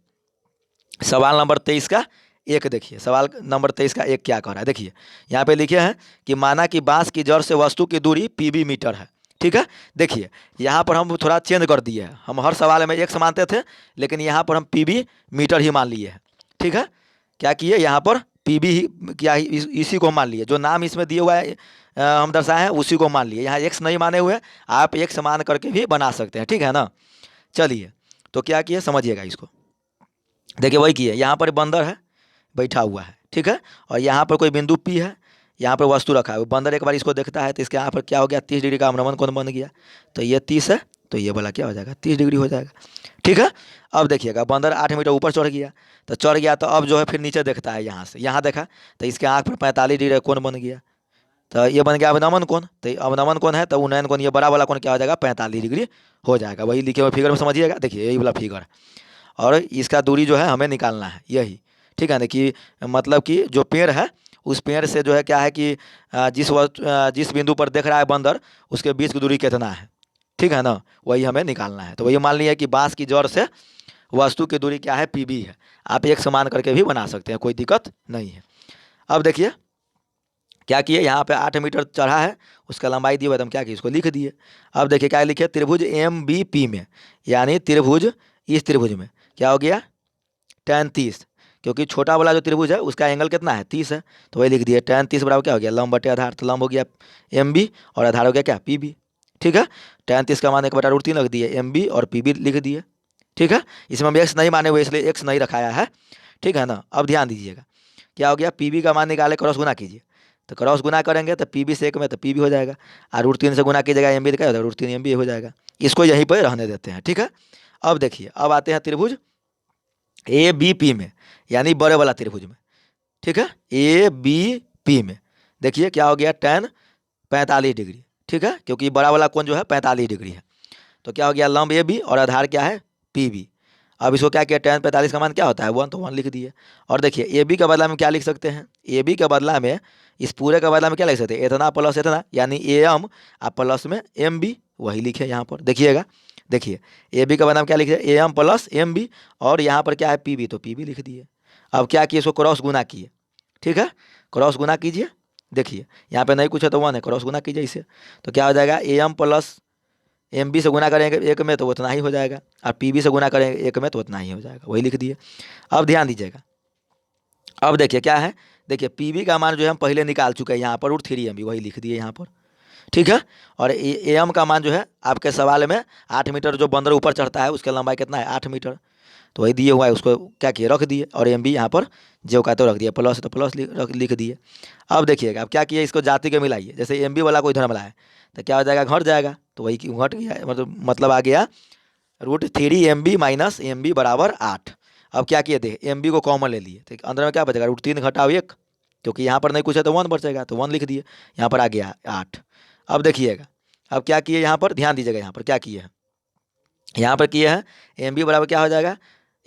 सवाल नंबर 23 का एक देखिए, सवाल नंबर 23 का एक क्या कह रहा है। देखिए यहाँ पे लिखे हैं कि माना कि बांस की जड़ से वस्तु की दूरी पीबी मीटर है। ठीक है, देखिए यहाँ पर हम थोड़ा चेंज कर दिए हैं, हम हर सवाल में एक्स मानते थे लेकिन यहाँ पर हम पीबी मीटर ही मान लिए हैं। ठीक है, क्या किए यहाँ पर पीबी ही क्या इसी को मान लिए, जो नाम इसमें दिए हुआ है हम दर्शाए हैं उसी को मान लिए, यहाँ एक्स नहीं माने हुए, आप एक्स मान करके भी बना सकते हैं। ठीक है ना, चलिए तो क्या किए समझिएगा इसको। देखिए वही किए, यहाँ पर बंदर है बैठा हुआ है, ठीक है, और यहाँ पर कोई बिंदु पी है, यहाँ पर वस्तु रखा है, बंदर एक बार इसको देखता है तो इसके यहाँ पर क्या हो गया 30 डिग्री का अवनमन कोण बन गया, तो ये 30 है तो ये वाला क्या हो जाएगा 30 डिग्री हो जाएगा। ठीक है, अब देखिएगा बंदर 8 मीटर ऊपर चढ़ गया, तो चढ़ गया तो अब जो है फिर नीचे देखता है, यहाँ से यहाँ देखा तो इसके आँख पर 45 डिग्री कोण बन गया, तो ये बन गया अवनमन कोण। तो अवनमन कोण है तो उन्नयन कोण, ये बड़ा वाला कोण क्या हो जाएगा 45 डिग्री हो जाएगा। वही लिखे हुए फिगर में समझिएगा, देखिए यही वाला फिगर, और इसका दूरी जो है हमें निकालना है यही। ठीक है ना, कि मतलब कि जो पेड़ है उस पेड़ से जो है क्या है कि जिस बिंदु पर देख रहा है बंदर उसके बीच की दूरी कितना है। ठीक है ना, वही हमें निकालना है। तो वही मान लिया कि बांस की जड़ से वस्तु की दूरी क्या है पीबी है, आप एक समान करके भी बना सकते हैं, कोई दिक्कत नहीं है। अब देखिए क्या किए, यहाँ पे 8 मीटर चढ़ा है, उसका लंबाई दी हुआ है, हम क्या किए इसको लिख दिए। अब देखिए क्या लिखे, त्रिभुज MBP में, यानी त्रिभुज इस त्रिभुज में क्या हो गया tan 30, क्योंकि छोटा वाला जो त्रिभुज है उसका एंगल कितना है 30 है, तो वही लिख दिए tan 30 बराबर क्या हो गया लंब बटे आधार, तो लंब हो गया MB और आधार हो गया क्या PB। ठीक है, tan 30 का मान 1/√3 लिख दिए, MB और PB लिख दिए। ठीक है, इसमें हम एक्स नहीं माने हुए इसलिए एक्स नहीं रखाया है। ठीक है ना, अब ध्यान दीजिएगा क्या हो गया, PB का मान निकाले क्रॉस गुना कीजिए, तो क्रॉस गुना करेंगे तो PB से 1 में तो PB हो जाएगा, और √3 से गुना कीजिएगा MB का √3 MB हो जाएगा। इसको यहीं पर रहने देते हैं। ठीक है, अब देखिए अब आते हैं त्रिभुज ABP में, यानी बड़े वाला त्रिभुज में। ठीक है, ABP में देखिए क्या हो गया tan 45 डिग्री। ठीक है, क्योंकि बड़ा वाला कोण जो है 45 डिग्री है। तो क्या हो गया, लंब ए बी और आधार क्या है पी बी। अब इसको क्या किया, tan 45 का मान क्या होता है 1, तो 1 लिख दिए। और देखिए ए बी के बदला में क्या लिख सकते हैं, ए बी के बदला में इस पूरे के बदला में क्या लिख सकते हैं, इतना प्लस इतना, यानी ए एम आप प्लस में एम बी, वही लिखे यहाँ पर। देखिएगा, देखिए ए बी का बदला में क्या लिखे, A M plus M B, और यहाँ पर क्या है पी बी, तो पी बी लिख दिए। अब क्या किए, इसको क्रॉस गुना किए। ठीक है, क्रॉस गुना कीजिए। देखिए यहाँ पे नहीं कुछ है तो 1 है, क्रॉस गुना कीजिए इसे, तो क्या हो जाएगा, A M plus M B से गुना करेंगे एक में तो उतना ही हो जाएगा, और पी बी से गुना करेंगे एक में तो उतना ही हो जाएगा, वही लिख दिए। अब ध्यान दीजिएगा, अब देखिए क्या है, देखिए पी बी का मान जो है हम पहले निकाल चुके हैं यहाँ पर, √3 MB वही लिख दिए यहाँ पर। ठीक है, और ए एम का मान जो है आपके सवाल में 8 मीटर, जो बंदर ऊपर चढ़ता है उसकी लंबाई कितना है 8 मीटर, तो वही दिए हुआ है, उसको क्या किए रख दिए, और एम बी यहाँ पर जो का तो रख दिया, प्लस तो प्लस लिख दिए। अब देखिएगा, अब क्या किए, इसको जाति के मिलाइए, जैसे एम बी वाला कोई इधर मिला है तो क्या हो जाएगा, घट जाएगा, तो वही घट गया, मतलब आ गया √3 MB माइनस एम बी बराबर 8। अब क्या किए थे, एम बी को कॉमन ले लिए, तो अंदर में क्या बचेगा, √3 घटाओ 1, क्योंकि यहाँ पर नहीं कुछ है तो 1 बचेगा, तो 1 लिख दिए, यहाँ पर आ गया 8। अब देखिएगा, अब क्या किए यहाँ पर, ध्यान दीजिएगा यहाँ पर क्या किए हैं, यहाँ पर किए हैं एम बी बराबर क्या हो जाएगा,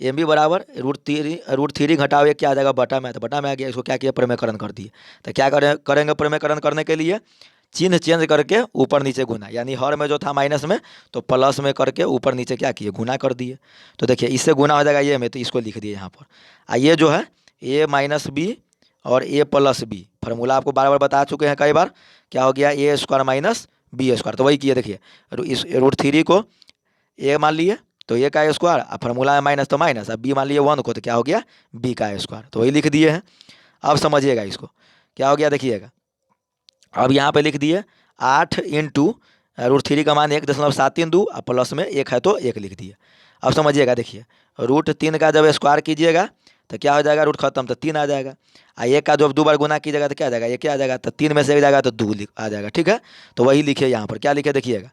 एम बी बराबर √3 घटाओ 1 क्या आ जाएगा, बटा में, तो बटा में आ गया, इसको क्या किया, प्रमेयकरण कर दिए। तो क्या करेंगे प्रमेयकरण करने के लिए चिन्ह चेंज करके ऊपर नीचे गुना, यानी हर में जो था माइनस में तो प्लस में करके ऊपर नीचे क्या किए, गुना कर दिए। तो देखिए इससे गुना हो जाएगा ये में, तो इसको लिख दिए यहाँ पर। ये जो है ए माइनस बी और ए प्लस बी, फार्मूला आपको बार बार बता चुके हैं कई बार, क्या हो गया ए स्क्वायर माइनस बी स्क्वायर, तो वही किए। देखिए इस √3 को ए मान लिए तो ए का स्क्वायर, अब फार्मूला है माइनस तो माइनस, अब बी मान लिए 1 को तो क्या हो गया बी का स्क्वायर, तो वही लिख दिए हैं। अब समझिएगा इसको क्या हो गया, देखिएगा अब यहाँ पे लिख दिए 8 इंटू √3 का मान 1.732, अब प्लस में 1 है तो 1 लिख दिए। अब समझिएगा, देखिए √3 का जब स्क्वायर कीजिएगा तो क्या हो जाएगा, रूट खत्म तो 3 आ जाएगा, और 1 का जब 2 बार गुना कीजिएगा तो क्या आ जाएगा, 1 आ जाएगा, तो 3 में से 1 जाएगा तो 2 आ जाएगा। ठीक है, तो वही लिखिए यहाँ पर, क्या लिखे देखिएगा,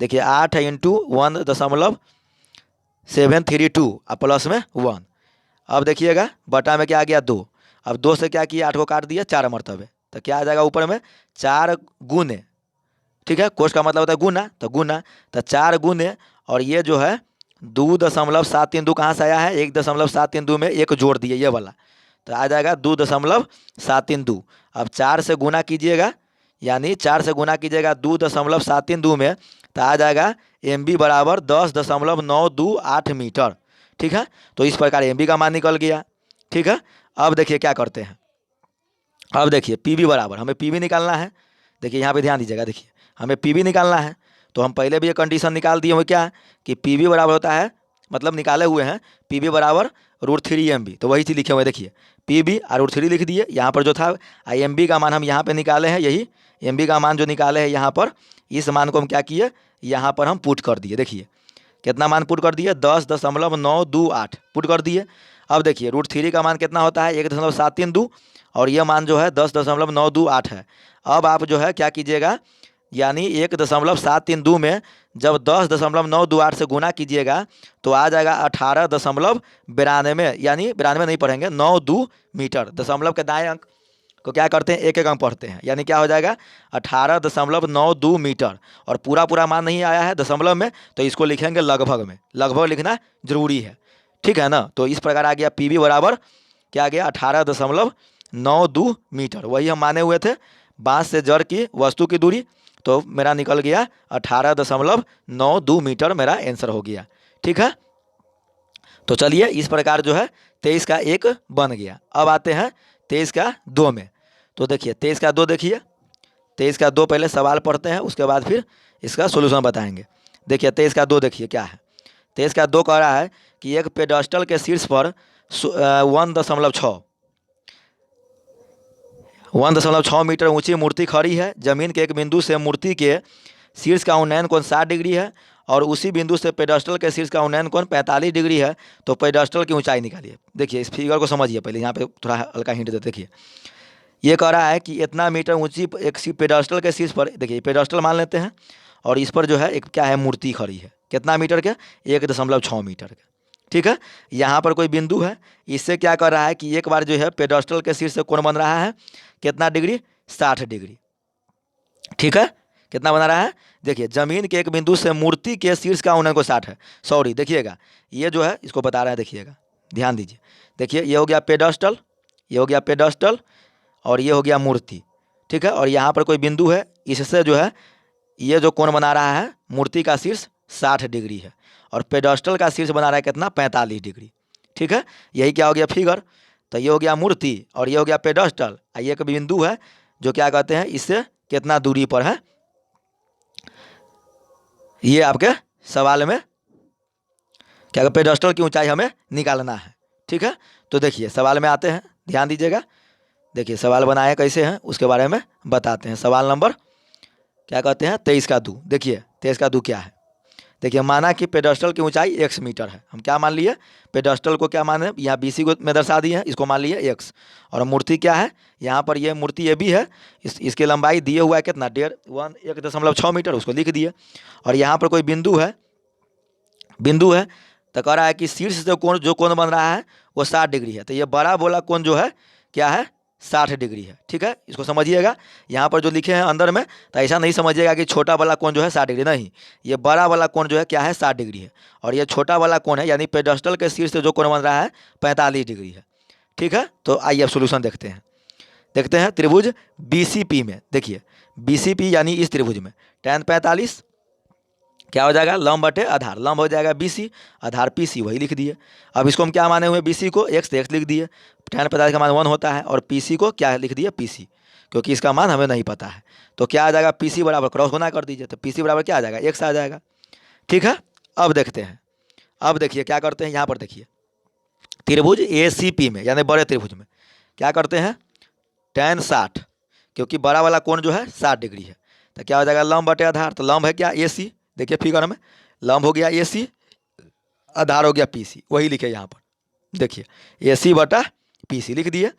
देखिए 8 इंटू 1.732 और प्लस में 1। अब देखिएगा बटा में क्या आ गया 2, अब 2 से क्या किया 8 को काट दिया 4 मरतबे, तो क्या आ जाएगा ऊपर में 4 गुने। ठीक है, कोष का मतलब होता है गुना, तो गुना, तो 4 गुने, और ये जो है 2.732 कहाँ से आया है, 1.732 में 1 जोड़ दिए ये वाला, तो आ जाएगा 2.732। अब 4 से गुना कीजिएगा, यानी 4 से गुना कीजिएगा 2.732 में, तो आ जाएगा एम बी बराबर 10.928 मीटर। ठीक है, तो इस प्रकार एम बी का मान निकल गया। ठीक है, अब देखिए क्या करते हैं, अब देखिए पी बी बराबर, हमें पी बी निकालना है। देखिए यहाँ पे ध्यान दीजिएगा, देखिए हमें पी बी निकालना है, तो हम पहले भी ये कंडीशन निकाल दिए हुए क्या कि पी बी बराबर होता है, मतलब निकाले हुए हैं पी बी बराबर √3 MB, तो वही चीज़ लिखे हुए देखिए पी बी और √3 लिख दिए। यहाँ पर जो था एम बी का मान हम यहाँ पे निकाले हैं, यही एम बी का मान जो निकाले हैं यहाँ पर, इस मान को हम क्या किए, यहाँ पर हम पुट कर दिए। देखिए कितना मान पुट कर दिए, 10.928 पुट कर दिए। अब देखिए √3 का मान कितना होता है 1.732, और ये मान जो है 10.928 है। अब आप जो है क्या कीजिएगा, यानी 1.732 में जब 10.928 से गुना कीजिएगा तो आ जाएगा 18.92, यानी 92 नहीं पढ़ेंगे, 92 मीटर। दशमलव के दाएं अंक को क्या करते हैं, एक एक अंक पढ़ते हैं, यानी क्या हो जाएगा 18.92 मीटर। और पूरा पूरा मान नहीं आया है दशमलव में, तो इसको लिखेंगे लगभग में, लगभग लिखना जरूरी है। ठीक है ना, तो इस प्रकार आ गया पी बी बराबर क्या आ गया 18.92 मीटर, वही हम माने हुए थे, बांस से जड़ की वस्तु की दूरी, तो मेरा निकल गया 18.92 मीटर, मेरा आंसर हो गया। ठीक है, तो चलिए इस प्रकार जो है 23 का 1 बन गया। अब आते हैं 23 का 2 में, तो देखिए 23 का 2 देखिए, 23 का 2 पहले सवाल पढ़ते हैं, उसके बाद फिर इसका सोल्यूशन बताएंगे। देखिए 23 का 2 देखिए क्या है, 23 का 2 कह रहा है कि एक पेडस्टल के शीर्ष पर 1.6 मीटर ऊंची मूर्ति खड़ी है। जमीन के एक बिंदु से मूर्ति के शीर्ष का उन्नयन कोण 60 डिग्री है, और उसी बिंदु से पेडस्टल के शीर्ष का उन्नयन कोण 45 डिग्री है। तो पेडस्टल की ऊंचाई निकालिए। देखिए इस फिगर को समझिए पहले, यहाँ पे थोड़ा हल्का हिंट देते। देखिए ये कह रहा है कि इतना मीटर ऊंची एक पेडस्टल के शीर्ष पर, देखिए पेडस्टल मान लेते हैं, और इस पर जो है एक क्या है मूर्ति खड़ी है, कितना मीटर के 1.6 मीटर के। ठीक है, यहाँ पर कोई बिंदु है, इससे क्या कर रहा है कि एक बार जो है पेडस्टल के शीर्ष से कोण बन रहा है कितना डिग्री, 60 डिग्री। ठीक है, कितना बना रहा है? देखिए जमीन के एक बिंदु से मूर्ति के शीर्ष का औंधन को 60 है। सॉरी देखिएगा, ये जो है इसको बता रहा है, देखिएगा ध्यान दीजिए। देखिए ये हो गया पेडस्टल, ये हो गया पेडस्टल, और ये हो गया मूर्ति, ठीक है। और यहाँ पर कोई बिंदु है, इससे जो है ये जो कोण बना रहा है, मूर्ति का शीर्ष 60 डिग्री है और पेडस्टल का शीर्ष बना रहा है कितना? 45 डिग्री, ठीक है। यही क्या हो गया फिगर। तो ये हो गया मूर्ति और ये हो गया पेडस्टल, ये एक बिंदु है जो क्या कहते हैं, इससे कितना दूरी पर है, ये आपके सवाल में क्या पेडस्टल की ऊंचाई हमें निकालना है, ठीक है। तो देखिए सवाल में आते हैं, ध्यान दीजिएगा। देखिए सवाल बनाए कैसे हैं उसके बारे में बताते हैं। सवाल नंबर क्या कहते हैं? 23 का 2। देखिए 23 का 2 क्या है? देखिए माना कि पेडस्टल की ऊंचाई x मीटर है। हम क्या मान लिए? पेडस्टल को क्या माने? यहाँ BC को में दर्शा दिए हैं, इसको मान लिए x। और मूर्ति क्या है? यहाँ पर ये मूर्ति ये भी है, इसकी लंबाई दिए हुआ है कितना? 1.6 मीटर, उसको लिख दिए। और यहाँ पर कोई बिंदु है, तो कह रहा है कि शीर्ष से कोण जो कोण बन रहा है वो 60 डिग्री है। तो ये बड़ा बोला कोण जो है क्या है? 60 डिग्री है, ठीक है। इसको समझिएगा, यहाँ पर जो लिखे हैं अंदर में, तो ऐसा नहीं समझिएगा कि छोटा वाला कोण जो है 60 डिग्री, नहीं, ये बड़ा वाला कोण जो है क्या है? 60 डिग्री है। और ये छोटा वाला कोण है, यानी पेडस्टल के शीर्ष से जो कोण बन रहा है 45 डिग्री है, ठीक है। तो आइए अब सोल्यूशन देखते हैं त्रिभुज BCP में। देखिए BCP यानी इस त्रिभुज में tan 45 क्या हो जाएगा? लंब बटे आधार, लंब हो जाएगा BC, आधार PC, वही लिख दिए। अब इसको हम क्या माने हुए? BC को x, तो x लिख दिए। tan 45 का मान 1 होता है और PC को क्या लिख दिए? PC, क्योंकि इसका मान हमें नहीं पता है। तो क्या आ जाएगा? PC बराबर क्रॉस गुना कर दीजिए, तो PC बराबर क्या आ जाएगा? x आ जाएगा, ठीक है। अब देखते हैं, अब देखिए क्या करते हैं। यहाँ पर देखिए त्रिभुज ACP में यानी बड़े त्रिभुज में क्या करते हैं? tan 60, क्योंकि बड़ा वाला कोण जो है 60 डिग्री है, तो क्या हो जाएगा? लंब बटे आधार। तो लंब है क्या? AC, देखिए फिगर में लंब हो गया AC, आधार हो गया PC, वही लिखे यहाँ पर। देखिए AC बटा PC लिख दिए।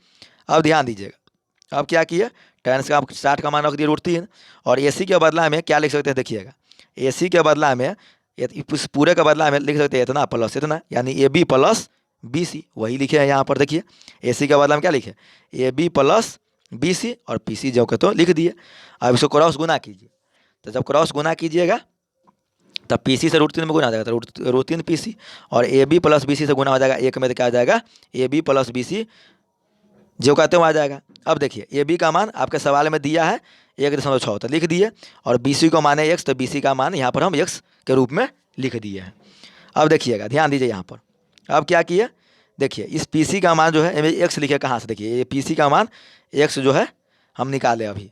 अब ध्यान दीजिएगा, अब क्या किए? tan का 60 का मान रख दिए √3, और AC के बदला में क्या लिख सकते हैं? देखिएगा AC के बदला में, इस पूरे के बदला में लिख सकते हैं इतना प्लस इतना, यानी AB प्लस BC, वही लिखे हैं यहाँ पर। देखिए AC के बदला में क्या लिखे? AB प्लस BC और PC जो के तो लिख दिए। अब इसको क्रॉस गुना कीजिए, तो जब क्रॉस गुना कीजिएगा तब PC से √3 में गुना हो जाएगा, तो √3 PC, और AB प्लस BC से गुना हो जाएगा 1 में, तो क्या आ जाएगा? AB प्लस BC जो कहते हो आ जाएगा। अब देखिए AB का मान आपके सवाल में दिया है 1.6, तो लिख दिए, और BC को माने x, तो BC का मान यहाँ पर हम x के रूप में लिख दिए हैं। अब देखिएगा, ध्यान दीजिए यहाँ पर, अब क्या किए? देखिए इस PC का मान जो है x लिखे कहाँ से? देखिए ये PC का मान x जो है हम निकाले अभी,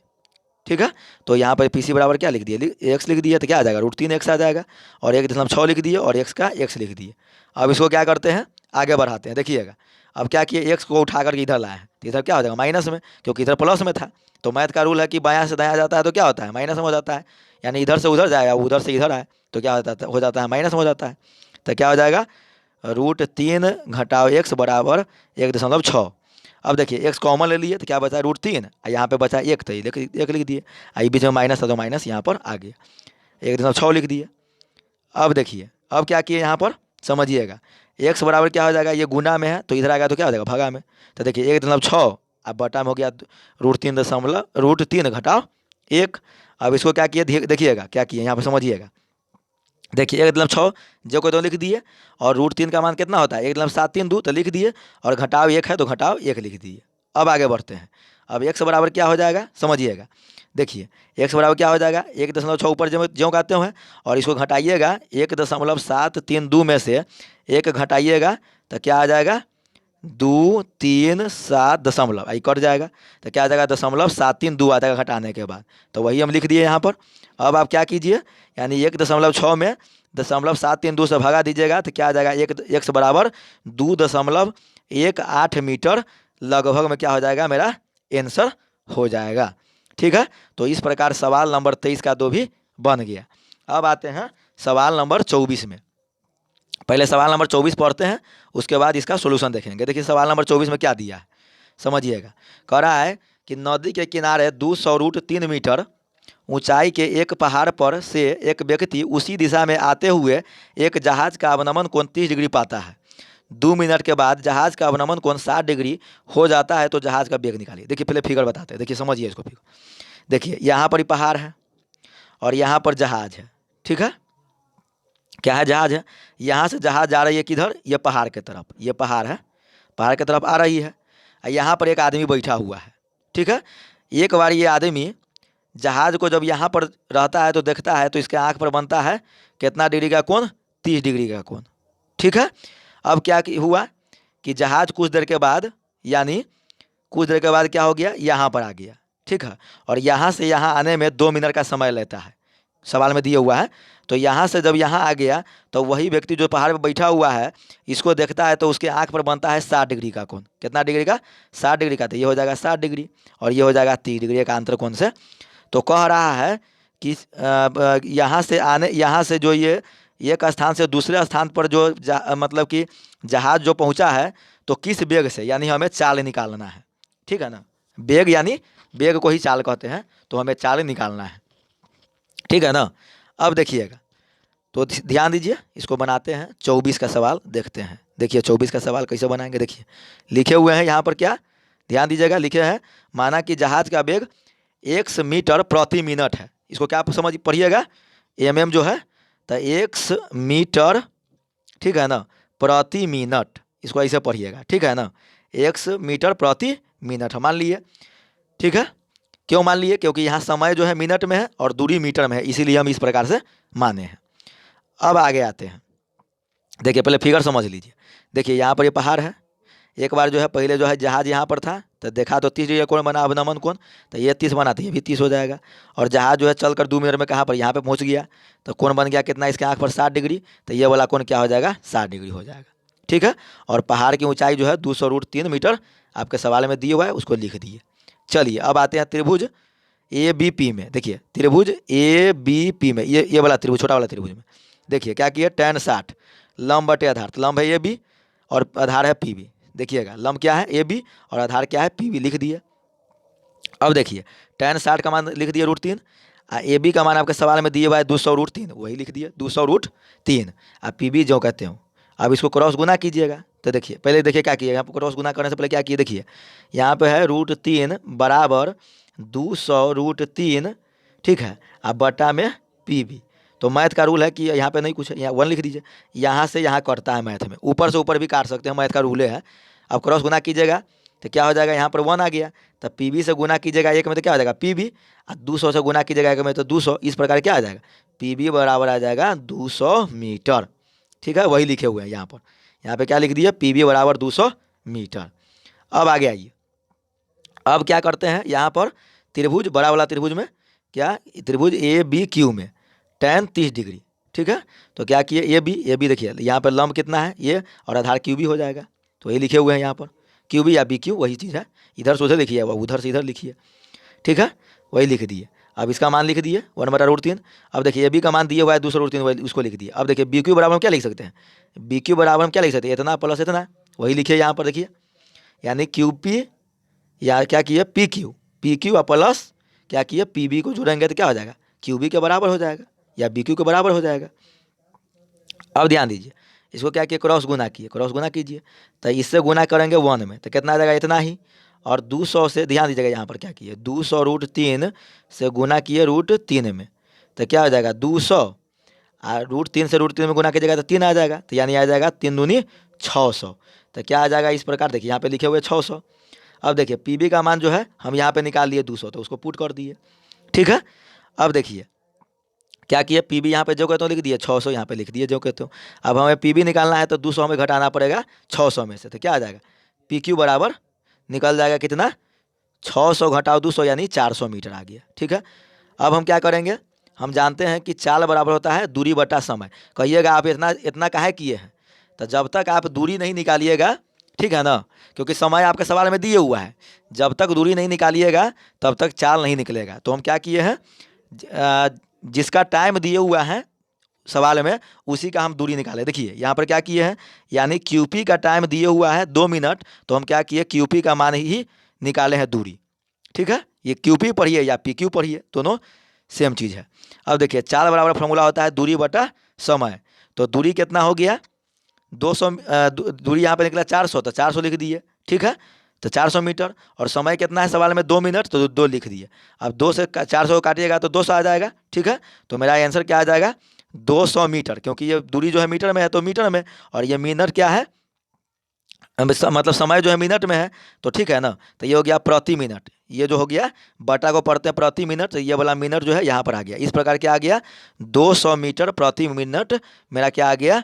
ठीक है। तो यहाँ पर PC बराबर क्या लिख दिए? x लिख दिए, तो क्या आ जाएगा? √3 x आ जाएगा, और 1.6 लिख दिए और x का x लिख दिए। अब इसको क्या करते हैं? आगे बढ़ाते हैं। देखिएगा अब क्या किए? x को उठा करके इधर लाए हैं, तो इधर क्या हो जाएगा? माइनस में, क्योंकि इधर प्लस में था। तो मैथ का रूल है कि बायां से दायां जाता है तो क्या होता है? माइनस में हो जाता है, यानी इधर से उधर जाएगा, उधर से इधर आए तो क्या हो जाता है? माइनस में हो जाता है। तो क्या हो जाएगा? √3 घटाओ x बराबर 1.6। अब देखिए x कॉमन ले लिए, तो क्या बचा? √3, यहाँ पे बचा 1, तो एक लिख दिए, आई बीच में माइनस था तो माइनस यहाँ पर आ गया, 1.6 लिख दिए। अब देखिए अब क्या किए यहाँ पर? समझिएगा x बराबर क्या हो जाएगा? ये गुना में है तो इधर आ गया तो क्या हो जाएगा? भगा में। तो देखिए 1.6 अब बटा में हो गया √3 घटाओ 1। अब इसको क्या किए? देखिएगा क्या किए यहाँ पर, समझिएगा। देखिए 1.6 जो को तो लिख दिए, और √3 का मान कितना होता है? 1.732 तो लिख दिए, और घटाव 1 है तो घटाव 1 लिख दिए। अब आगे बढ़ते हैं। अब x बराबर क्या हो जाएगा? समझिएगा, देखिए x बराबर क्या हो जाएगा? 1.6 ऊपर ज्यों आते हुए, और इसको घटाइएगा 1.732 में से 1 घटाइएगा तो क्या आ जाएगा? 2 3 7 दशमलव, आई कट जाएगा, तो क्या आ जाएगा? 0.732 आ जाएगा घटाने के बाद, तो वही हम लिख दिए यहाँ पर। अब आप क्या कीजिए? यानी 1.6 में 0.732 से भगा दीजिएगा तो क्या आ जाएगा? x बराबर 2.18 मीटर लगभग में क्या हो जाएगा? मेरा आंसर हो जाएगा, ठीक है। तो इस प्रकार सवाल नंबर 23 का 2 भी बन गया। अब आते हैं सवाल नंबर 24 में। पहले सवाल नंबर 24 पढ़ते हैं, उसके बाद इसका सोल्यूशन देखेंगे। देखिए सवाल नंबर 24 में क्या दिया है, समझिएगा। कह रहा है कि नदी के किनारे 200 √3 मीटर ऊंचाई के एक पहाड़ पर से एक व्यक्ति उसी दिशा में आते हुए एक जहाज का अवनमन कोण 30 डिग्री पाता है। 2 मिनट के बाद जहाज का अवनमन कोण 60 डिग्री हो जाता है, तो जहाज का वेग निकालिए। देखिए पहले फिगर बताते हैं, देखिए समझिए इसको फिगर। देखिए यहाँ पर ही पहाड़ है, और यहाँ पर जहाज है, ठीक है। क्या है? जहाज है। यहाँ से जहाज जा रही है किधर? ये पहाड़ के तरफ, ये पहाड़ है, पहाड़ की तरफ आ रही है। यहाँ पर एक आदमी बैठा हुआ है, ठीक है। एक बार ये आदमी जहाज को जब यहाँ पर रहता है तो देखता है, तो इसके आँख पर बनता है कितना डिग्री का कोण? 30 डिग्री का कोण, ठीक है। अब क्या हुआ कि जहाज कुछ देर के बाद, यानी कुछ देर के बाद क्या हो गया? यहाँ पर आ गया, ठीक है। और यहाँ से यहाँ आने में 2 मिनट का समय लेता है, सवाल में दिया हुआ है। तो यहाँ से जब यहाँ आ गया तो वही व्यक्ति जो पहाड़ पर बैठा हुआ है इसको देखता है, तो उसके आँख पर बनता है 60 डिग्री का कोण। कितना डिग्री का? 60 डिग्री का। तो ये हो जाएगा 60 डिग्री और ये हो जाएगा 30 डिग्री का अंतर कोण से। तो कह रहा है कि यहाँ से जो ये एक स्थान से दूसरे स्थान पर जो मतलब कि जहाज जो पहुँचा है, तो किस वेग से, यानी हमें चाल निकालना है, ठीक है ना। वेग यानी वेग को ही चाल कहते हैं, तो हमें चाल निकालना है, ठीक है ना। अब देखिएगा, तो ध्यान दीजिए, इसको बनाते हैं। 24 का सवाल देखते हैं। देखिए 24 का सवाल कैसे बनाएंगे। देखिए लिखे हुए हैं यहाँ पर, क्या ध्यान दीजिएगा, लिखे हैं माना कि जहाज का वेग 1 मीटर प्रति मिनट है। इसको क्या आप समझ पढ़िएगा, एम जो है तो 1 मीटर, ठीक है ना, प्रति मिनट, इसको ऐसे पढ़िएगा, ठीक है ना। 1 मीटर प्रति मिनट मान लिए, ठीक है। क्यों मान लिए? क्योंकि यहाँ समय जो है मिनट में है और दूरी मीटर में है, इसीलिए हम इस प्रकार से माने हैं। अब आगे आते हैं। देखिए पहले फिगर समझ लीजिए। देखिए यहाँ पर ये पहाड़ है। एक बार जो है पहले जो है जहाज यहाँ पर था, तो देखा तो 30 डिग्री कोण बना, अवनमन कोण, तो ये 30 बना, तो ये भी 30 हो जाएगा। और जहाज जो है चलकर 2 मिनट में कहाँ पर? यहाँ पे पहुँच गया, तो कोण बन गया कितना? इसके आँख पर 60 डिग्री, तो ये वाला कोण क्या हो जाएगा? 60 डिग्री हो जाएगा, ठीक है। और पहाड़ की ऊँचाई जो है 200√3 मीटर आपके सवाल में दिया हुआ है, उसको लिख दिए। चलिए अब आते हैं त्रिभुज ABP में। देखिए त्रिभुज ABP में, ये वाला त्रिभुज, छोटा वाला त्रिभुज में देखिए क्या किया? tan 60 लंब बटे आधार, तो लंब है AB और आधार है PB। देखिएगा लंब क्या है? AB और आधार क्या है? PB, लिख दिए। अब देखिए tan 60 का मान लिख दिए √3, AB का मान आपके सवाल में दिए हुआ है 200√3, वही लिख दिए 200√3, PB जो कहते हो। अब इसको क्रॉस गुना कीजिएगा, तो देखिए पहले देखिए क्या किए, यहाँ पर क्रॉस गुना करने से पहले क्या किए? देखिए यहाँ पे है √3 बराबर 200√3, ठीक है, अब बटा में PB। तो मैथ का रूल है कि यहाँ पे नहीं कुछ है, यहाँ 1 लिख दीजिए। यहाँ से यहाँ कटता है मैथ में, ऊपर से ऊपर भी काट सकते हैं, मैथ का रूल है। अब क्रॉस गुना कीजिएगा तो क्या हो जाएगा? यहाँ पर 1 आ गया, तो PB से गुना कीजिएगा 1 में तो क्या हो जाएगा? PB, और 200 से गुना कीजिएगा 1 में तो 200। इस प्रकार क्या आ जाएगा? PB बराबर आ जाएगा 200 मीटर, ठीक है, वही लिखे हुए हैं यहाँ पर। यहाँ पे क्या लिख दिए? PB बराबर 200 मीटर। अब आगे आइए, अब क्या करते हैं यहाँ पर त्रिभुज, बड़ा वाला त्रिभुज में, क्या त्रिभुज ABQ में tan 30 डिग्री, ठीक है। तो क्या किए? AB देखिए यहाँ पर लंब कितना है? ये, और आधार QB हो जाएगा, तो वही लिखे हुए हैं यहाँ पर, QB या BQ वही चीज़ है। इधर से उधर लिखिए, उधर से इधर लिखिए, ठीक है, वही लिख दिए। अब इसका मान लिख दिए 1/√3। अब देखिए AB का मान दिए हुआ है 200√3, उसको लिख दिए। अब देखिए BQ बराबर हम क्या लिख सकते हैं? BQ बराबर हम क्या लिख सकते हैं? इतना प्लस इतना, वही लिखिए यहाँ पर। देखिए यानी QP या क्या किए? PQ और प्लस क्या किए? PB को जोड़ेंगे तो क्या हो जाएगा? QB के बराबर हो जाएगा या BQ के बराबर हो जाएगा। अब ध्यान दीजिए, इसको क्या किए? क्रॉस गुना किए, क्रॉस गुना कीजिए, तो इससे गुना करेंगे 1 में तो कितना आ जाएगा? इतना ही। और 200 से, ध्यान दीजिएगा यहाँ पर क्या किए? 200√3 से गुना किए √3 में, तो क्या हो जाएगा? 200, और √3 से √3 में गुना कीजिएगा तो 3 आ जाएगा, तो यानी आ जाएगा 3 दूनी 600। तो क्या आ जाएगा? इस प्रकार देखिए यहाँ पे लिखे हुए 600। अब देखिए PB का मान जो है हम यहाँ पे निकाल लिए 200, तो उसको पुट कर दिए, ठीक है। अब देखिए क्या किए? PB यहाँ पे जो कहते हो लिख दिए, 600 यहाँ पे लिख दिए जो कहते हो। अब हमें PB निकालना है तो 200 हमें घटाना पड़ेगा 600 में से, तो क्या आ जाएगा? PQ बराबर निकल जाएगा कितना? 600 घटाओ 200 यानी 400 मीटर आ गया, ठीक है। अब हम क्या करेंगे? हम जानते हैं कि चाल बराबर होता है दूरी बटा समय। कहिएगा आप इतना काहे किए हैं? तो जब तक आप दूरी नहीं निकालिएगा, ठीक है ना, क्योंकि समय आपके सवाल में दिए हुआ है, जब तक दूरी नहीं निकालिएगा तब तक चाल नहीं निकलेगा। तो हम क्या किए हैं? जिसका टाइम दिए हुआ है सवाल में उसी का हम दूरी निकाले। देखिए यहाँ पर क्या किए हैं, यानी QP का टाइम दिए हुआ है 2 मिनट, तो हम क्या किए? QP का मान ही निकाले हैं दूरी, ठीक है। ये QP पढ़िए या PQ पढ़िए, दोनों सेम चीज़ है। अब देखिए चाल बराबर फॉर्मूला होता है दूरी बटा समय, तो दूरी कितना हो गया? 200, दूरी यहाँ पे निकला 400, तो 400 लिख दिए, ठीक है। तो 400 मीटर, और समय कितना है सवाल में 2 मिनट, तो 2 लिख दिए। अब 2 से 400 को काटिएगा तो 200 आ जाएगा, ठीक है। तो मेरा आंसर क्या आ जाएगा, 200 मीटर, क्योंकि ये दूरी जो है मीटर में है तो मीटर में, और ये मिनट क्या है, मतलब समय जो है मिनट में है, तो ठीक है ना। तो ये हो गया प्रति मिनट, ये जो हो गया बटा को पढ़ते हैं प्रति मिनट, तो ये वाला मिनट जो है यहाँ पर आ गया। इस प्रकार क्या आ गया, 200 मीटर प्रति मिनट मेरा क्या आ गया,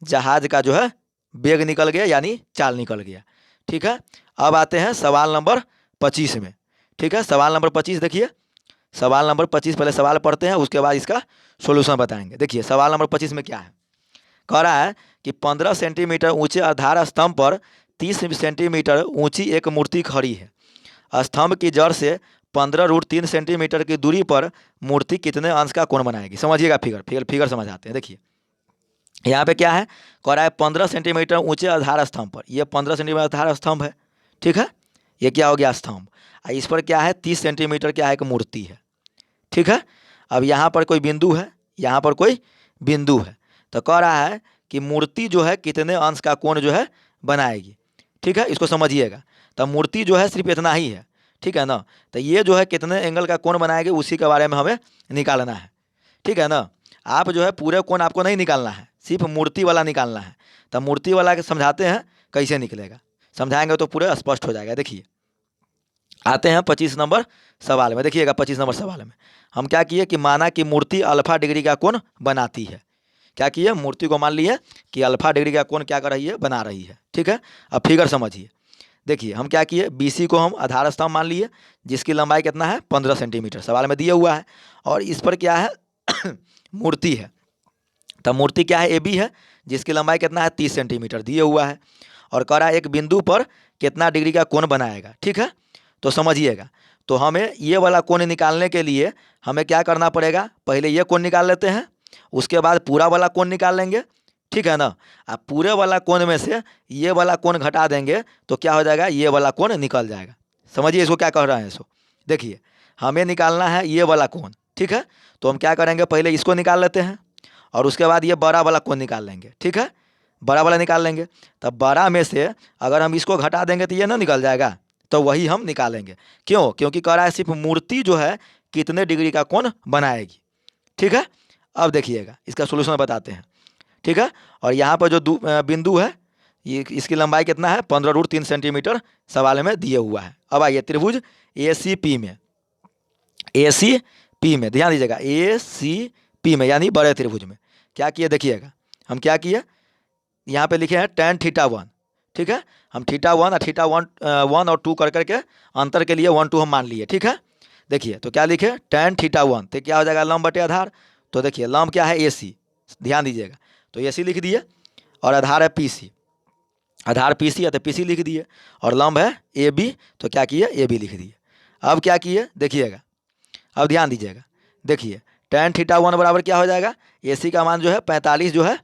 जहाज का जो है वेग निकल गया, यानी चाल निकल गया, ठीक है। अब आते हैं सवाल नंबर 25 में, ठीक है। सवाल नंबर 25 देखिए, सवाल नंबर 25 पहले सवाल पढ़ते हैं, उसके बाद इसका सोल्यूशन बताएंगे। देखिए सवाल नंबर 25 में क्या है, कह रहा है कि 15 सेंटीमीटर ऊंचे आधार स्तंभ पर 30 सेंटीमीटर ऊंची एक मूर्ति खड़ी है। स्तंभ की जड़ से 15√3 सेंटीमीटर की दूरी पर मूर्ति कितने अंश का कोण बनाएगी। समझिएगा, फिगर समझ आते हैं। देखिए यहाँ पे क्या है, कह रहा है 15 सेंटीमीटर ऊंचे आधार स्तंभ पर, यह 15 सेंटीमीटर आधार स्तंभ है, ठीक है। ये क्या हो गया, स्तंभ। इस पर क्या है, 30 सेंटीमीटर क्या है, एक मूर्ति है, ठीक है। अब यहाँ पर कोई बिंदु है, यहाँ पर कोई बिंदु है, तो कह रहा है कि मूर्ति जो है कितने अंश का कोण जो है बनाएगी, ठीक है। इसको समझिएगा, तो मूर्ति जो है सिर्फ इतना ही है, ठीक है ना। तो ये जो है कितने एंगल का कोण बनाएगी उसी के बारे में हमें निकालना है, ठीक है ना। आप जो है पूरे कोण आपको नहीं निकालना है, सिर्फ मूर्ति वाला निकालना है। तो मूर्ति वाला के समझाते हैं कैसे निकलेगा, समझाएंगे तो पूरे स्पष्ट हो जाएगा। देखिए आते हैं 25 नंबर सवाल में। देखिएगा 25 नंबर सवाल में हम क्या किए कि माना कि मूर्ति अल्फा डिग्री का कोण बनाती है। क्या किए, मूर्ति को मान लिए कि अल्फा डिग्री का कोण क्या कर रही है, बना रही है, ठीक है। अब फिगर समझिए। देखिए हम क्या किए, BC को हम आधार स्तंभ मान लिए, जिसकी लंबाई कितना है, 15 सेंटीमीटर सवाल में दिया हुआ है, और इस पर क्या है मूर्ति है। तब मूर्ति क्या है, AB है, जिसकी लंबाई कितना है, 30 सेंटीमीटर दिए हुआ है, और कह रहा है एक बिंदु पर कितना डिग्री का कोण बनाएगा, ठीक है। तो समझिएगा, तो हमें ये वाला कोण निकालने के लिए हमें क्या करना पड़ेगा, पहले ये कोण निकाल लेते हैं, उसके बाद पूरा वाला कोण निकाल लेंगे, ठीक है ना। अब पूरे वाला कोण में से ये वाला कोण घटा देंगे तो क्या हो जाएगा, ये वाला कोण निकल जाएगा। समझिए इसको क्या कह रहे हैं, इसको देखिए हमें निकालना है ये वाला कोण, ठीक है। तो हम क्या करेंगे, पहले इसको निकाल लेते हैं, और उसके बाद ये बड़ा वाला कोण निकाल लेंगे, ठीक है। बड़ा वाला निकाल लेंगे, तब बड़ा में से अगर हम इसको घटा देंगे तो ये ना निकल जाएगा, तो वही हम निकालेंगे। क्यों, क्योंकि कह रहा है सिर्फ मूर्ति जो है कितने डिग्री का कोण बनाएगी, ठीक है। अब देखिएगा इसका सोल्यूशन बताते हैं, ठीक है। और यहाँ पर जो बिंदु है, ये इसकी लंबाई कितना है, 15√3 सेंटीमीटर सवाल में दिए हुआ है। अब आइए त्रिभुज ACP में ध्यान दीजिएगा, ACP में यानी बड़े त्रिभुज में क्या किए, देखिएगा हम क्या किए, यहाँ पे लिखे हैं tan θ1, ठीक है। हम θ1 और θ1 और 2 कर करके अंतर के लिए 1 2 हम मान लिए, ठीक है। देखिए तो क्या लिखे, tan θ1 तो क्या हो जाएगा, लंब बटे आधार। तो देखिए लंब क्या है, AC, ध्यान दीजिएगा, तो AC लिख दिए, और आधार है PC, आधार PC है तो PC लिख दिए, और लंब है AB, तो क्या किए, AB लिख दिए। अब क्या किए, देखिएगा, अब ध्यान दीजिएगा, देखिए tan θ1 बराबर क्या हो जाएगा, AC का मान जो है 45 जो है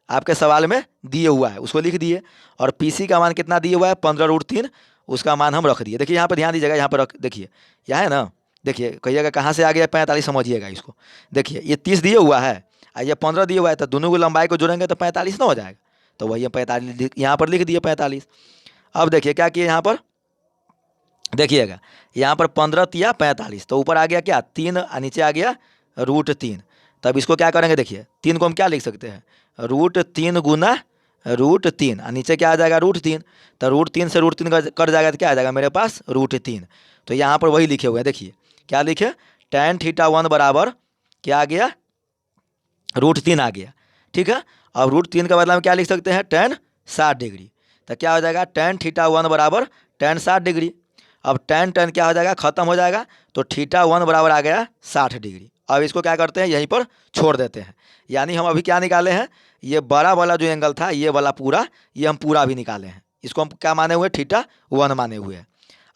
आपके सवाल में दिए हुआ है, उसको लिख दिए, और PC का मान कितना दिए हुआ है, 15√3, उसका मान हम रख दिए। देखिए यहाँ पर ध्यान दीजिएगा, यहाँ पर रख, देखिए यहाँ है ना, देखिए कहिएगा कहाँ से आ गया 45, समझिएगा इसको। देखिए ये 30 दिए हुआ है और ये 15 दिए हुआ है, तो दोनों को लंबाई को जोड़ेंगे तो 45 ना हो जाएगा, तो वही 45 यहाँ पर लिख दिए 45। अब देखिए क्या किए, यहाँ पर देखिएगा, यहाँ पर 15 तिया 45, तो ऊपर आ गया क्या 3 और नीचे आ गया √3। तब इसको क्या करेंगे, देखिए 3 को हम क्या लिख सकते हैं, √3 गुना √3, और नीचे क्या आ जाएगा, √3। तो √3 से √3 कट जाएगा तो क्या आ जाएगा मेरे पास, √3। तो यहाँ पर वही लिखे हुए हैं, देखिए क्या लिखे, tan θ1 बराबर क्या आ गया, √3 आ गया, ठीक है। अब √3 का बदला में क्या लिख सकते हैं, tan 60 डिग्री। तो क्या हो जाएगा, tan θ1 बराबर tan 60 डिग्री। अब tan क्या हो जाएगा, खत्म हो जाएगा, तो θ1 बराबर आ गया 60 डिग्री। अब इसको क्या करते हैं, यहीं पर छोड़ देते हैं, यानी हम अभी क्या निकाले हैं, ये बड़ा वाला जो एंगल था ये वाला पूरा, ये हम पूरा भी निकाले हैं, इसको हम क्या माने हुए, θ1 माने हुए हैं।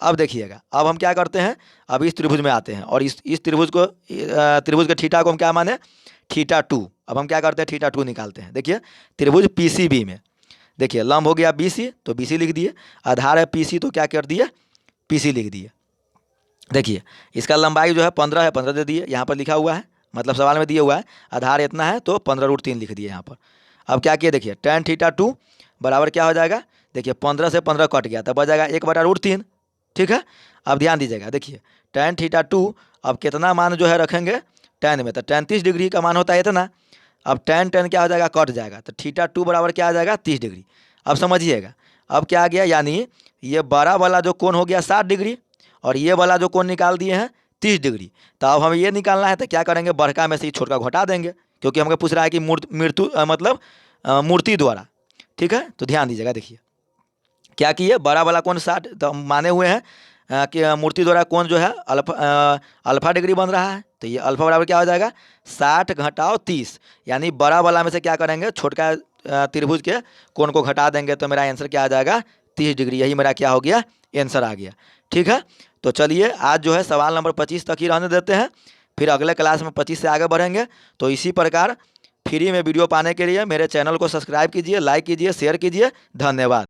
अब देखिएगा, अब हम क्या करते हैं, अब इस त्रिभुज में आते हैं, और इस त्रिभुज के थीटा को हम क्या माने, θ2। अब हम क्या करते हैं, θ2 निकालते हैं। देखिए त्रिभुज PCB में, देखिए लंब हो गया BC, तो BC लिख दिए, आधार है PC, तो क्या कर दिए, PC लिख दिए। देखिए इसका लंबाई जो है 15 है, 15 दे दिए, यहाँ पर लिखा हुआ है, मतलब सवाल में दिया हुआ है आधार इतना है, तो 15√3 लिख दिए यहाँ पर। अब क्या किए देखिए, tan थीटा 2 बराबर क्या हो जाएगा, देखिए 15 से 15 कट गया, तब बच जाएगा 1/√3। ठीक है, अब ध्यान दीजिएगा, देखिए tan थीटा 2 अब कितना मान जो है रखेंगे tan में, तो 33 डिग्री का मान होता है इतना। अब tan क्या हो जाएगा, कट जाएगा, तो थीटा 2 बराबर क्या आ जाएगा, 30 डिग्री। अब समझिएगा, अब क्या आ गया, यानी ये बड़ा वाला जो कोण हो गया 60 डिग्री और ये वाला जो कोण निकाल दिए हैं 30 डिग्री। तो अब हमें ये निकालना है, तो क्या करेंगे, बड़का में से ही छोटा घटा देंगे, क्योंकि हमको पूछ रहा है कि मतलब मूर्ति द्वारा। ठीक है, तो ध्यान दीजिएगा, देखिए क्या किए, बड़ा वाला कोण 60 तो माने हुए हैं कि मूर्ति द्वारा कोण जो है अल्फा डिग्री बन रहा है, तो ये अल्फा बराबर क्या हो जाएगा, 60 घटाओ 30, यानी बड़ा वाला में से क्या करेंगे, छोटका त्रिभुज के कोण को घटा देंगे, तो मेरा आंसर क्या आ जाएगा, 30 डिग्री। यही मेरा क्या हो गया, आंसर आ गया। ठीक है, तो चलिए आज जो है सवाल नंबर 25 तक ही रहने देते हैं, फिर अगले क्लास में 25 से आगे बढ़ेंगे। तो इसी प्रकार फ्री में वीडियो पाने के लिए मेरे चैनल को सब्सक्राइब कीजिए, लाइक कीजिए, शेयर कीजिए। धन्यवाद।